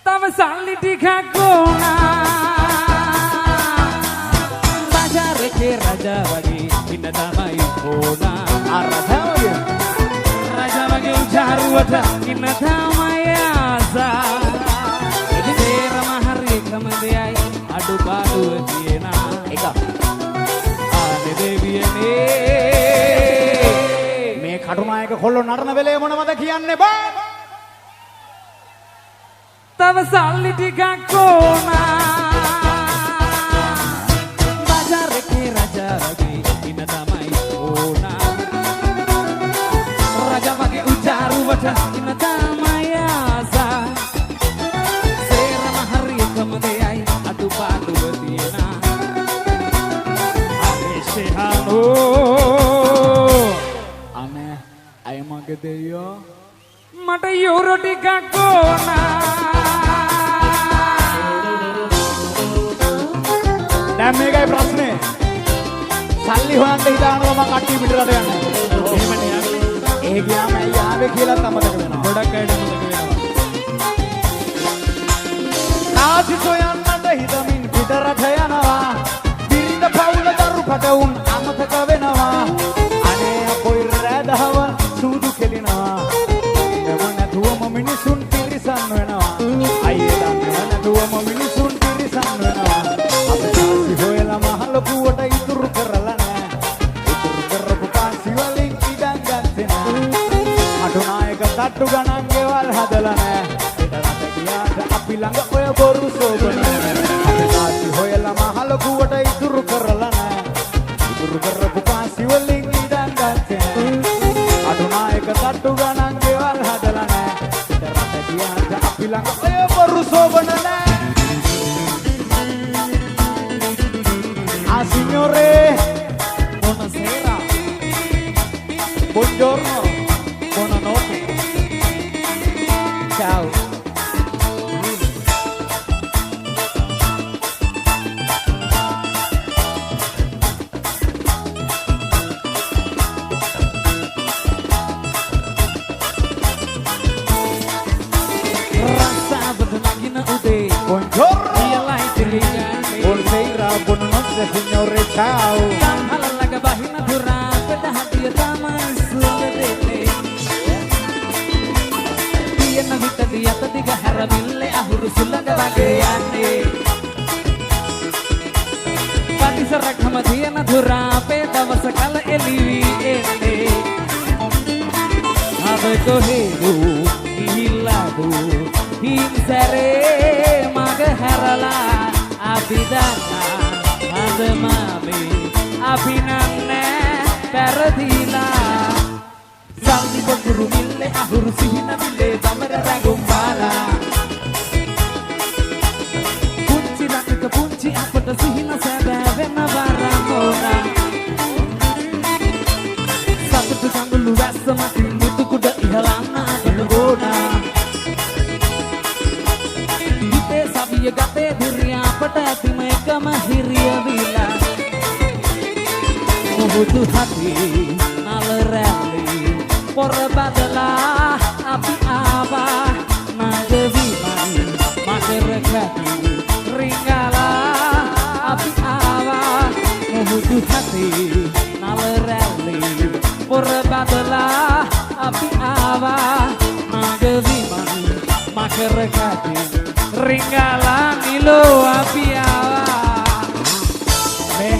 තව සල්ලි ටිකක් ඕනා බජාරේ රජා වගේ ඉන්න තමයි ඕනා අරහවගේ රජා වගේ උචාරුවට ඉන්න තමයි ආසා ඉතින් හරි එකම දෙයයි අඩුපාඩුව තියෙනා එක ආනේ දෙවියනේ මේ කටුනායක කොල්ලෝ නරන වෙලේ මොනවද කියන්නේ බා තව සල්ලි ටිකක් ඕනා බජාරේ රජා වගේ ඉන්න තමයි ඕනා රජා වගේ උචාරුවට ඉන්න තමයි ආසා සේරම හරි එකම දෙයයි අඩුපාඩුව තියෙනා ආශේහානෝ අනේ අය මගේ දෙයියෝ මට යුරෝ ටිකක් ඕනා දැන් මේකයි ප්‍රශ්නේ සල්ලි හොයන්න හිතානවා මං කට්ටිය පිටරට යන්න එහෙමනේ යන්නේ ඒ ගියාම ඇයි ආවේ කියලාත් අමතක වෙනවා ගොඩක් අයට මතක වෙනවා නාසි සොයන්නට හිතමින් පිටරට යනවා බිරිඳ පවුල දරු පටවුන් අමතක වෙනවා අනේ අපොයි රැදහව සූදු කෙලිනවා එම නැතුවම මිනිසුන් පිරිසන් වෙනවා අයියේ දන්නව නැතුවම මිනිසුන් පිරිසන් වෙනවා ලොකුවට ඉතුරු කරලා නෑ ඉතුරු කරපු කාසි වලින් ඉඩම් ගත්තේ නෑ අටුනායක තට්ටු ගණන් ගෙවල් හදලා නෑ පිටරට ගියාට අපි ළඟ ඔය බොරු සෝබන අපි කාසි හොයලා මහ ලොකුවට ඉතුරු කරලා නෑ ඉතුරු කරපු කාසි වලින් ඉඩම් ගත්තේ නෑ අටුනායක තට්ටු ගණන් ගෙවල් හදලා නෑ පිටරට ගියාට අපි ළඟ ඔය බොරු සෝබන නෑ Signore, buonasera, buongiorno, buonanotte, ciao. Rasa lagi na ude, buongiorno, dia lai tirinya, buonasera, buonanotte. Signore ciao Halaga bahina dhura pada hadiya taman sugade Diya navita diya tadiga haramille ahuru sulaga bagayane Pati sarakama diya na dhura peda vasakala elivi ene Ave kohedu hiladu hinsare maga harala abidana Mami, අපි නන්නේ පෙරදිලා සල්ලි බොරු මිල්ලේ අහුරු සිහින මිල්ලේ දමර රඟුම් බාලා පුංචි ලක්ක පුංචි අපට සිහින සැබෑ වෙන වරමෝ මුහුදු හති නල රැලි පොර බදලා අපි ආවා මග විමන් මකර කැටි රිංගලා අපි ආවා මුහුදු හති නල රැලි පොර බදලා අපි ආවා මග විමන් මකර කැටි රිංගලා නිලෝ අපි ආවා මේ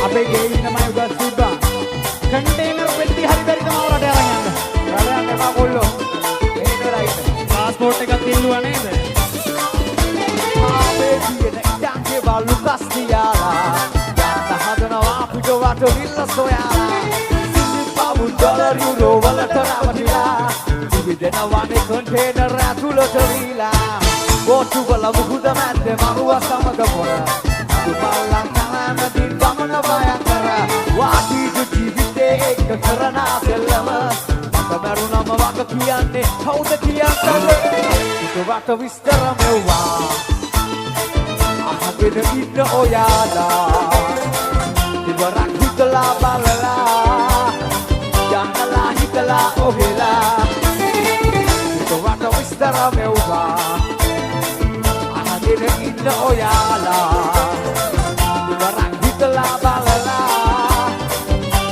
අපේ ගේ ඉන්න මම උගත් සුද්දා කන්ටේනර් පෙට්ටි හරි බැරි තමයි රට අරන් යන්න. රට යන්න එපා කොල්ලෝ. එන්න රයිට්. පාස්පෝර්ට් එකක් දෙල්ලුවා නේද? ආවේ දින ඉඩම්ගේ බලු කස්තියාලා. යන්න හදනවා අපිට වට විල්ල සොයාලා. සිංහපවු ඩොලර් යුරෝ වලට රවටිලා. දිවිදෙනවානේ කන්ටේනර් ඇතුළට වීලා. බෝට්ටු වල මුහුද මැද්දේ මරුව සමග පොර. දුපල්ලන් තනමැදින් ගමන භයංකර. වාටීජ ජීවිතේ එක කරන සෙල්ලම. මට මරුණම වග කියන්නේ කවුද කියන්නේ? ඒක වට විස්තර මෙව්වා. අහගෙන ඉන්න ඔයාලා. ඉවරක් හිතලා බලලා. යන්නලා හිතලා ඔහෙලා. ඒක වට විස්තර මෙව්වා. අහගෙන ඉන්න ඔයාලා. ඉවරක් හිතලා බලලා.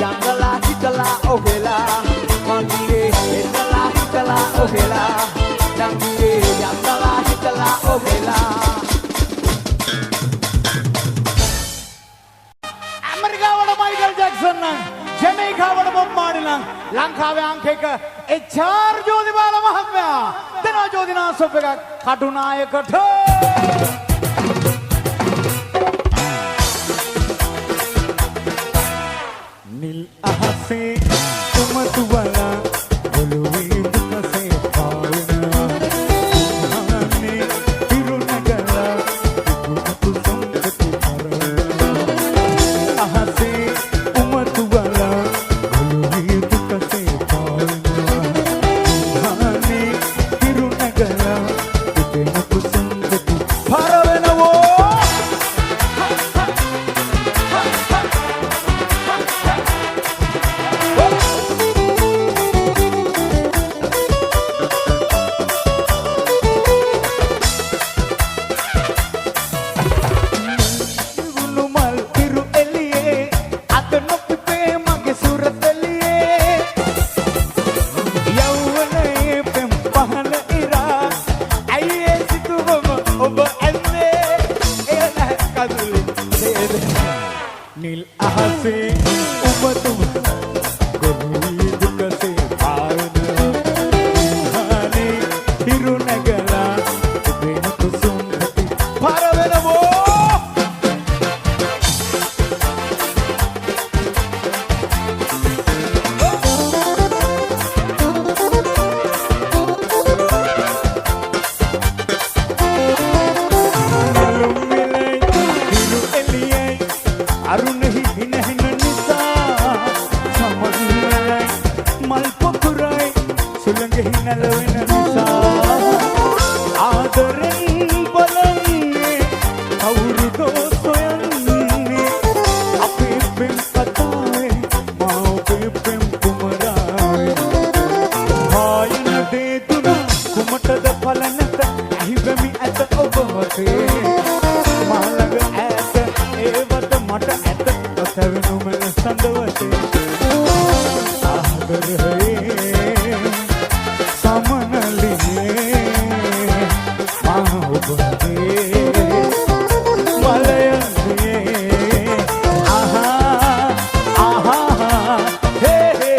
යන්නලා හිතලා ඔහෙලා. මන්දිරේ එන්නලා හිතලා ඔහෙලා. නංගියේ යන්නලා හිතලා ඔහෙලා. ඇමරිකාවට මයිකල් ජැක්සන් නම් ජමයිකාවට බොබ් මාර්ලි නම් ලංකාවේ අංක 1 එච්.ආර්. ජෝතිපාල මහත්මයා දෙනවා ජෝතිනා සොප් එකක් කටුනායකට. නිල් අහසේ උමතුවලා ඔළුවේ දුකසේ පාවෙනවා. උන්හානේ පිරුණගලා දුකතු සොංගති පරවනවා. අහසේ උමතුවලා ඔළුවේ දුකසේ පාවෙනවා. උන්හානේ පිරුණගලා දුකතු සොංගති පරවනවා. නිල් අහසේ උඹතුම ගොනුයි දුකසේ පාවෙනවා. උන්හානේ හිරු නැගලා වෙන කුසුම් ඇති පරවෙනවා. අරුණෙහි හින හින නිසා සමගියයි මල් පොකුරයි සුළඟෙහි නැලවෙන නිසා ආදරෙන් බලන්නේ කවුරුදෝ සොයන්නේ අපේ පෙම් කතාවේ මා ඔබේ පෙම් කුමරාවේ හායන දේ තුන කුමටද පල නැත ඇහිවැමි ඇත ඔබ වටේ මා ළඟ ඇත ඒවත මට ඇත සැවෙනුමන සඳවතේ ආදරේ සමනලියේ මා ඔබගේ මලයන්ගේ ආහා ආහා හේ හේ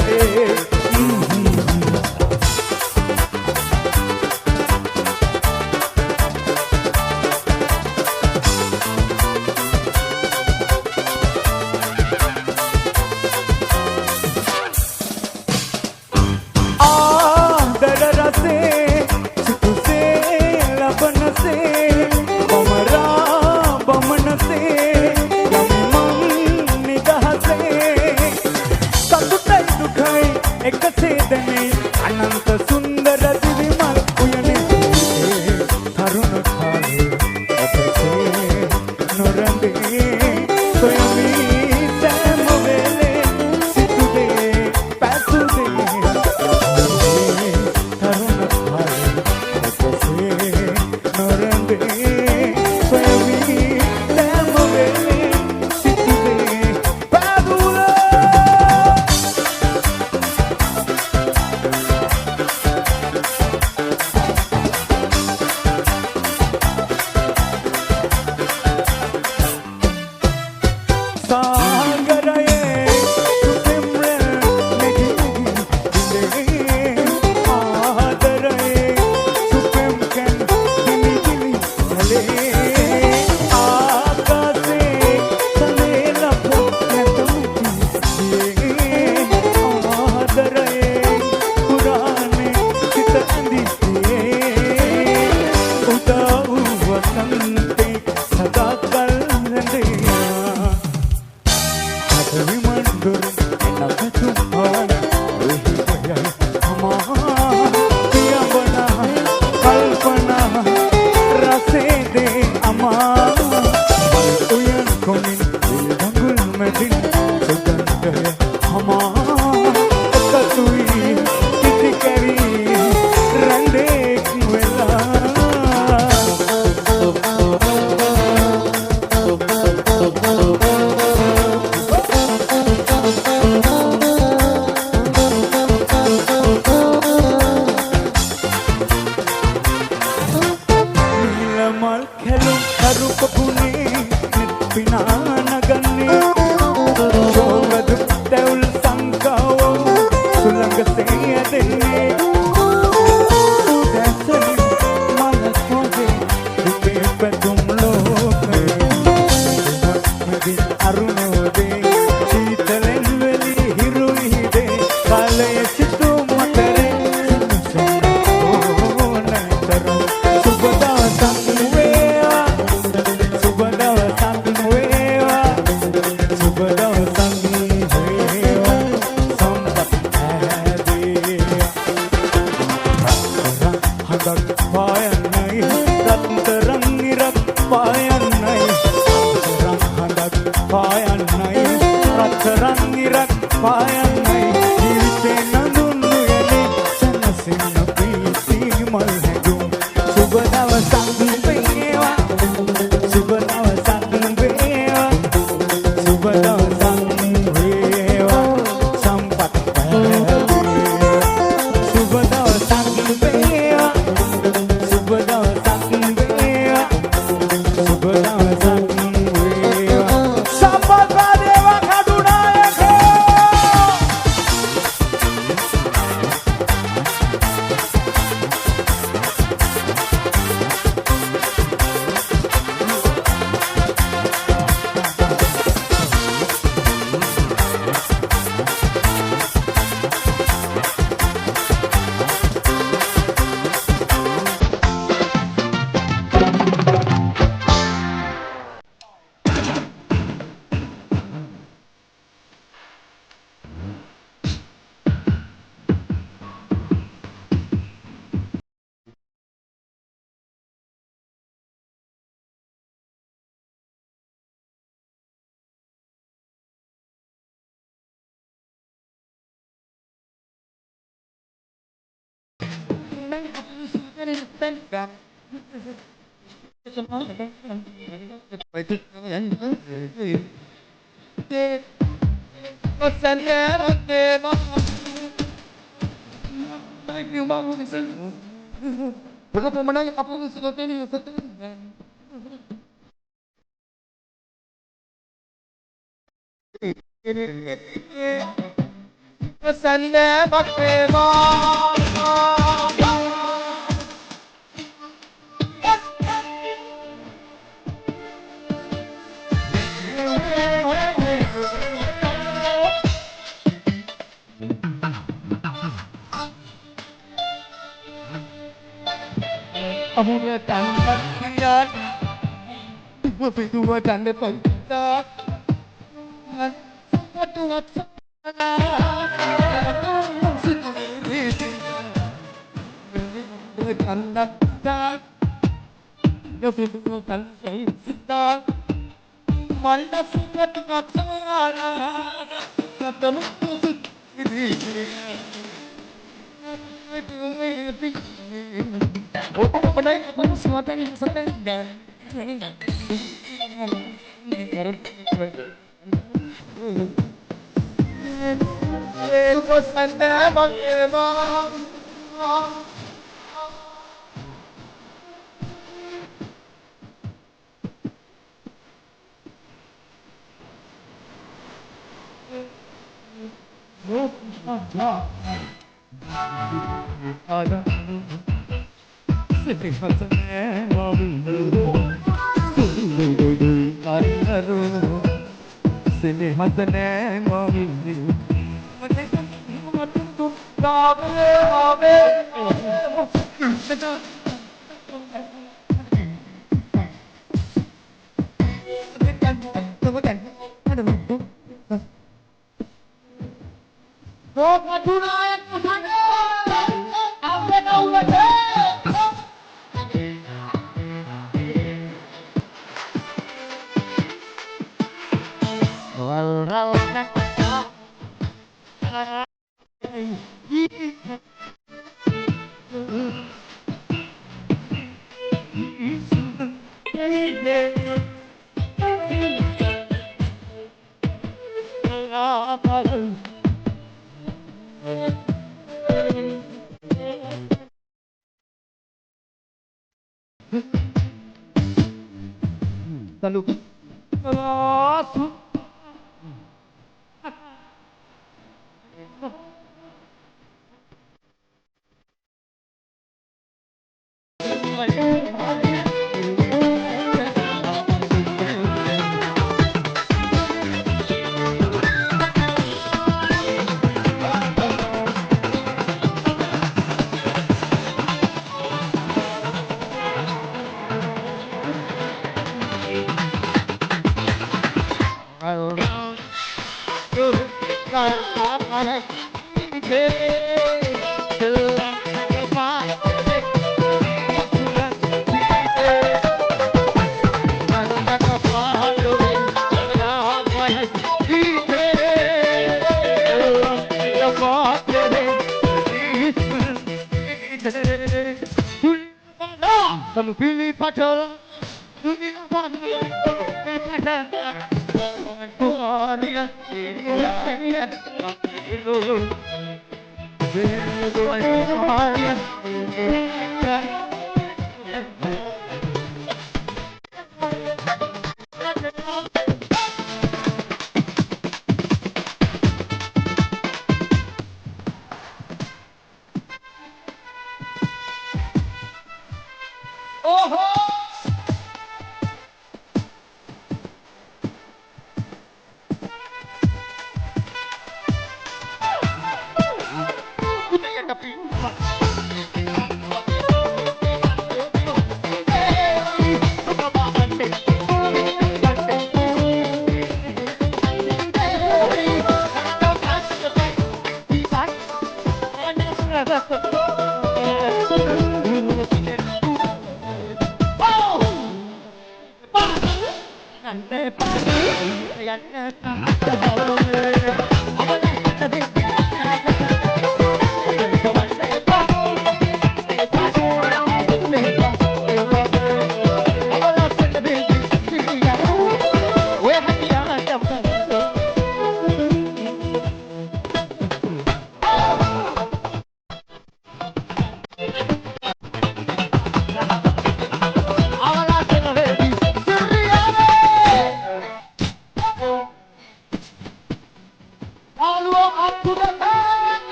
මැදින් සුගන්ධය හමා එකතුයි කිසි කැවි රැඳෙක් වෙලා මල් කැලුම් කරුක පුනේ පිනා නගන්නේ සෝවදු තැවුල් සංකාවෝ සුළඟසේ ඇදෙන්නේ දැසලි මනස් වගේ දුපේ පැතුම් ලෝකේ මදින් අරුණෝදේ සීතලෙන් වෙලි හිරුහිදේ කාලයේ සිටු මතරේ Amunya tanpa kian, berdua tanda pentak, satu sana, berdua tanda pentak, berdua tanda pentak, malah satu sana, ketemu ini. Oh, pada apa semata ini semata dan Sini hasane mawiru, karu. Sini hasane mawiru.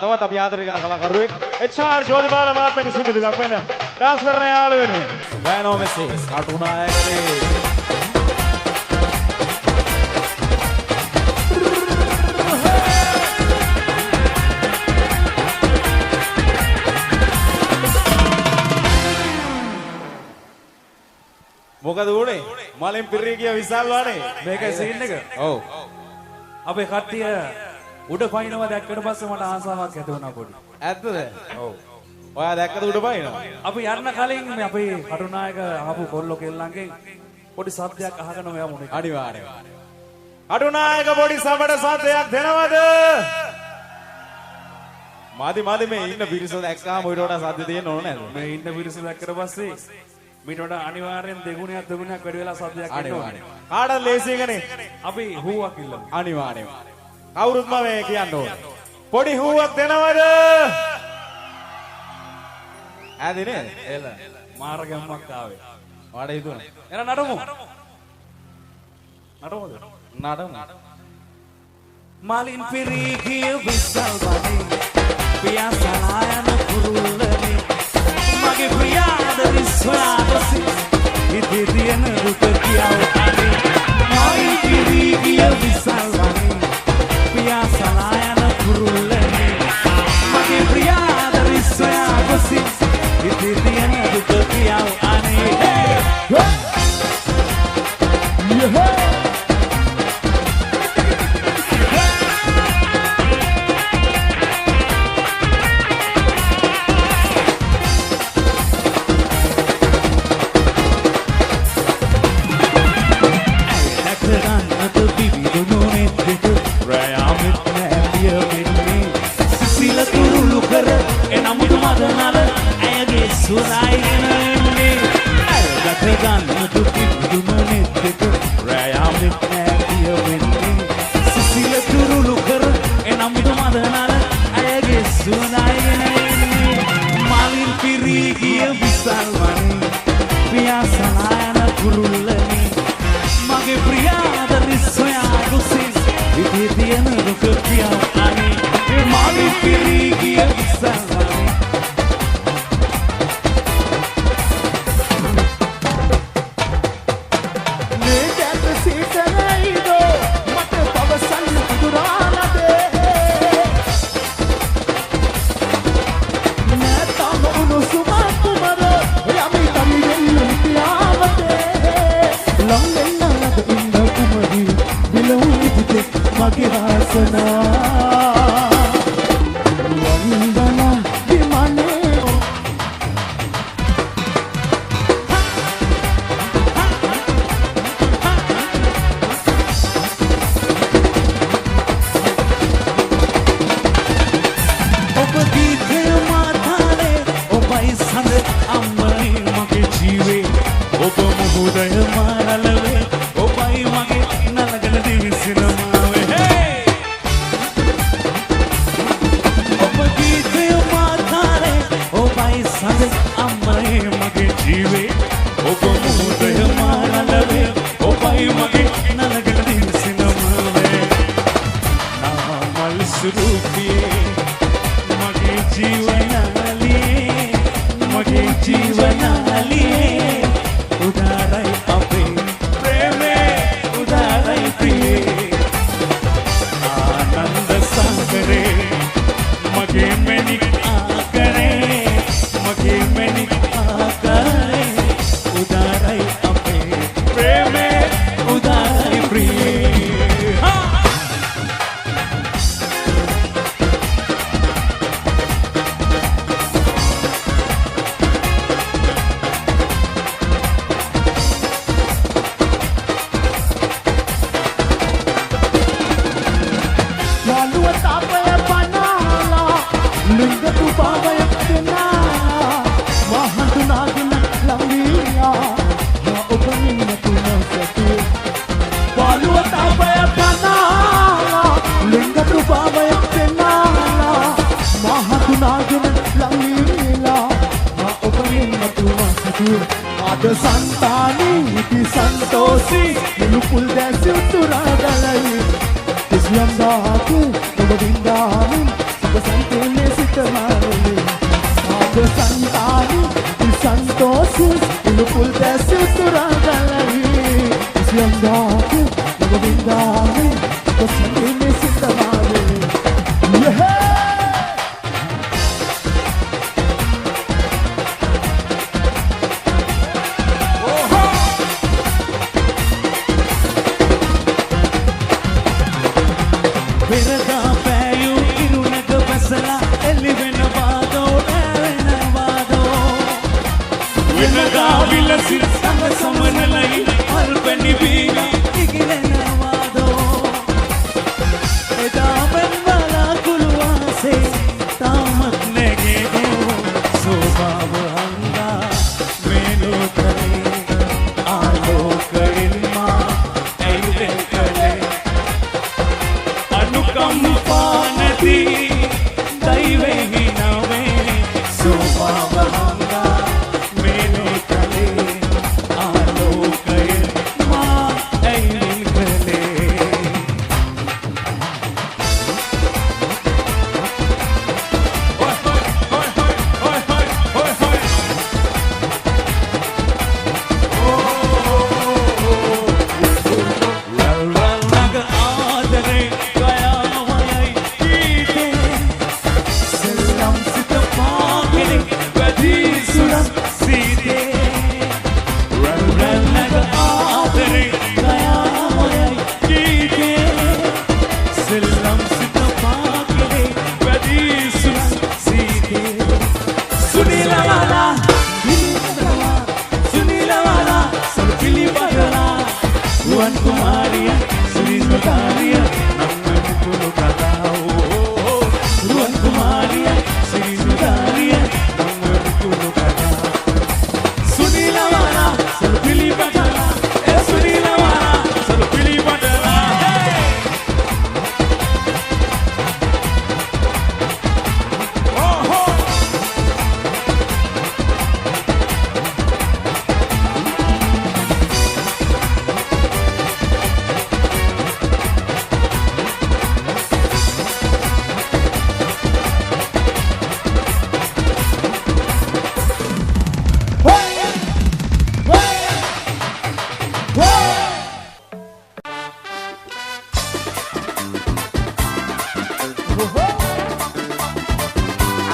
තවත් අපි ආදරය කරන කලාකරුවෙක් HR Jothipala මහත්මයාගේ සිංදු දෙකක් වෙන dance කරන යාළුව වෙනුවෙන් ලයනෝ Messi කටුනායකගේ මලින් පිරී ගිය විශාල් වානේ. මේකයි සීන් එක. ඔව්. අපේ කට්ටිය උඩ පයින්නවා දැක්කට පස්සේ මට ආසාවක් ඇති වුණා පොඩි. ඇත්තද? ඔව්. ඔයා දැක්කද උඩ පයින්නවා? අපි යන්න කලින් මේ අපේ කටුනායක ආපු කොල්ලෝ කෙල්ලන්ගෙන් පොඩි සද්දයක් අහගෙන ඔයා මොනේ. අනිවාර්යයෙන්. අඩුනායක පොඩි සබඩ සද්දයක් දෙනවද? මාදි මේ ඉන්න පිරිස දැක්කාම ඊට වඩා සද්ද තියෙන්න ඕන නේද? මේ ඉන්න පිරිස දැක්කට පස්සේ මීට වඩා අනිවාර්යෙන් දෙගුණයක් වැඩි වෙලා සද්දයක් එන්න ඕනේ. කාටද ලේසියකනේ? අපි හුවක් ඉල්ලමු. අනිවාර්යයෙන්. කවුරුත් මම කියන්න ඕනේ. පොඩි හුවක් දෙනවද? ආදී නේද? එල මාර ගැම්මක් ආවේ. වාඩ හිතුණා. එන නඩමු. නඩමුද? නඩමු. Malin perigi visal bani piyasalayana kurullani mage priyada viswadasi ididiyana rupakiyaw ani malin perigi visal bani piyasalayana kurullani mage priyada viswadasi ididiyana rupakiyaw ani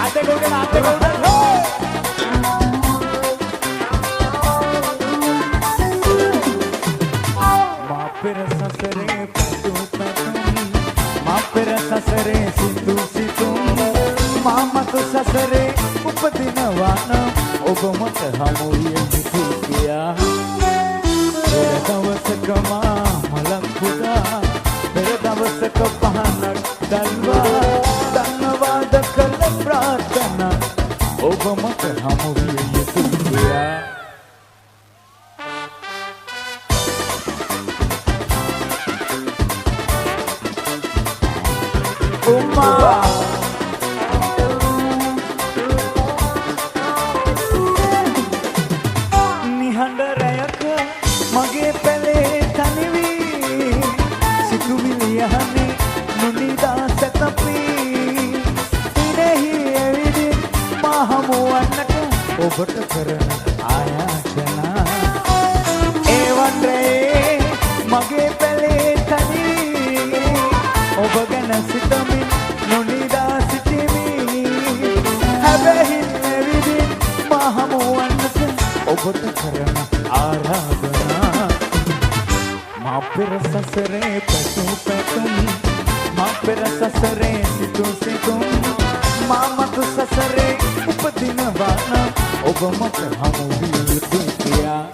Ate golden. मापेर ससरे पटू पटू मापेर ससरे सिंधु सिंधु मामा तो ससरे उपदिनवान ඔබ මට හමු විය යුතු කියා පෙර දවසක මා මලක් පුදා පෙර දවසක පහනක් දැල්වා ධන්නවාද කළ ප්‍රාර්ථනා ඔබ මට හමු විය යුතු කියා නිහඬ රැයක මගේ පැලේ තනිවී සිතුවිලි යහනේ නොනිදා සැතපී ඉනෙහි ඇවිදින් මා හමුවන්නට ඔබට කරන ආයාචනා ඒවන් රැයේ මගේ පැලේ තනිවී ඔබ ගැන සිතමින් නොනිදා සිටිමි හැබැයි ඇවිදින් මා හමුවන්නට ඔබට කරන ආරාධනා මා පෙර සසරේ පැතු පැතුම් මා පෙර සසරේ සිතු සිතුම් මා මතු සසරේ උපදිනවා නම් ඔබ මට හමු විය යුතු කියා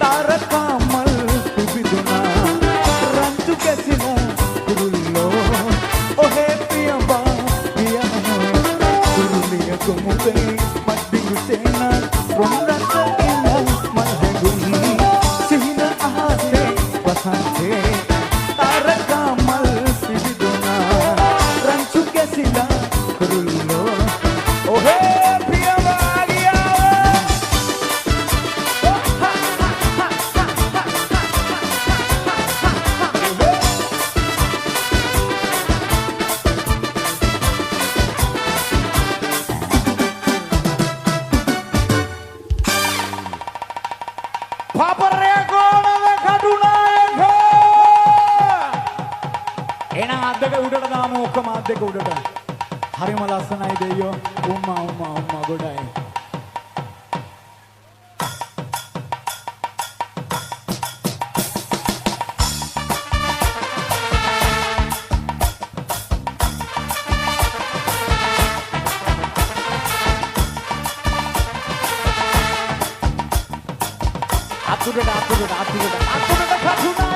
తారకామల్ కుబిదునా రంచు కెసిన కురుల్లో වසන්තේ තාරකා මල් පිබිදුනා රංචු කැසිලා කුරුල්ලෝ ඔහේ ප්‍රියවාගියාව පාපරේ කොණද කඩුනායක එන අද්දක උඩට දාමු ඔක්කොම අද්දක උඩට හරිම ලස්සනයි දෙයියෝ උම්මා ගොඩයි අතුරට කටුනා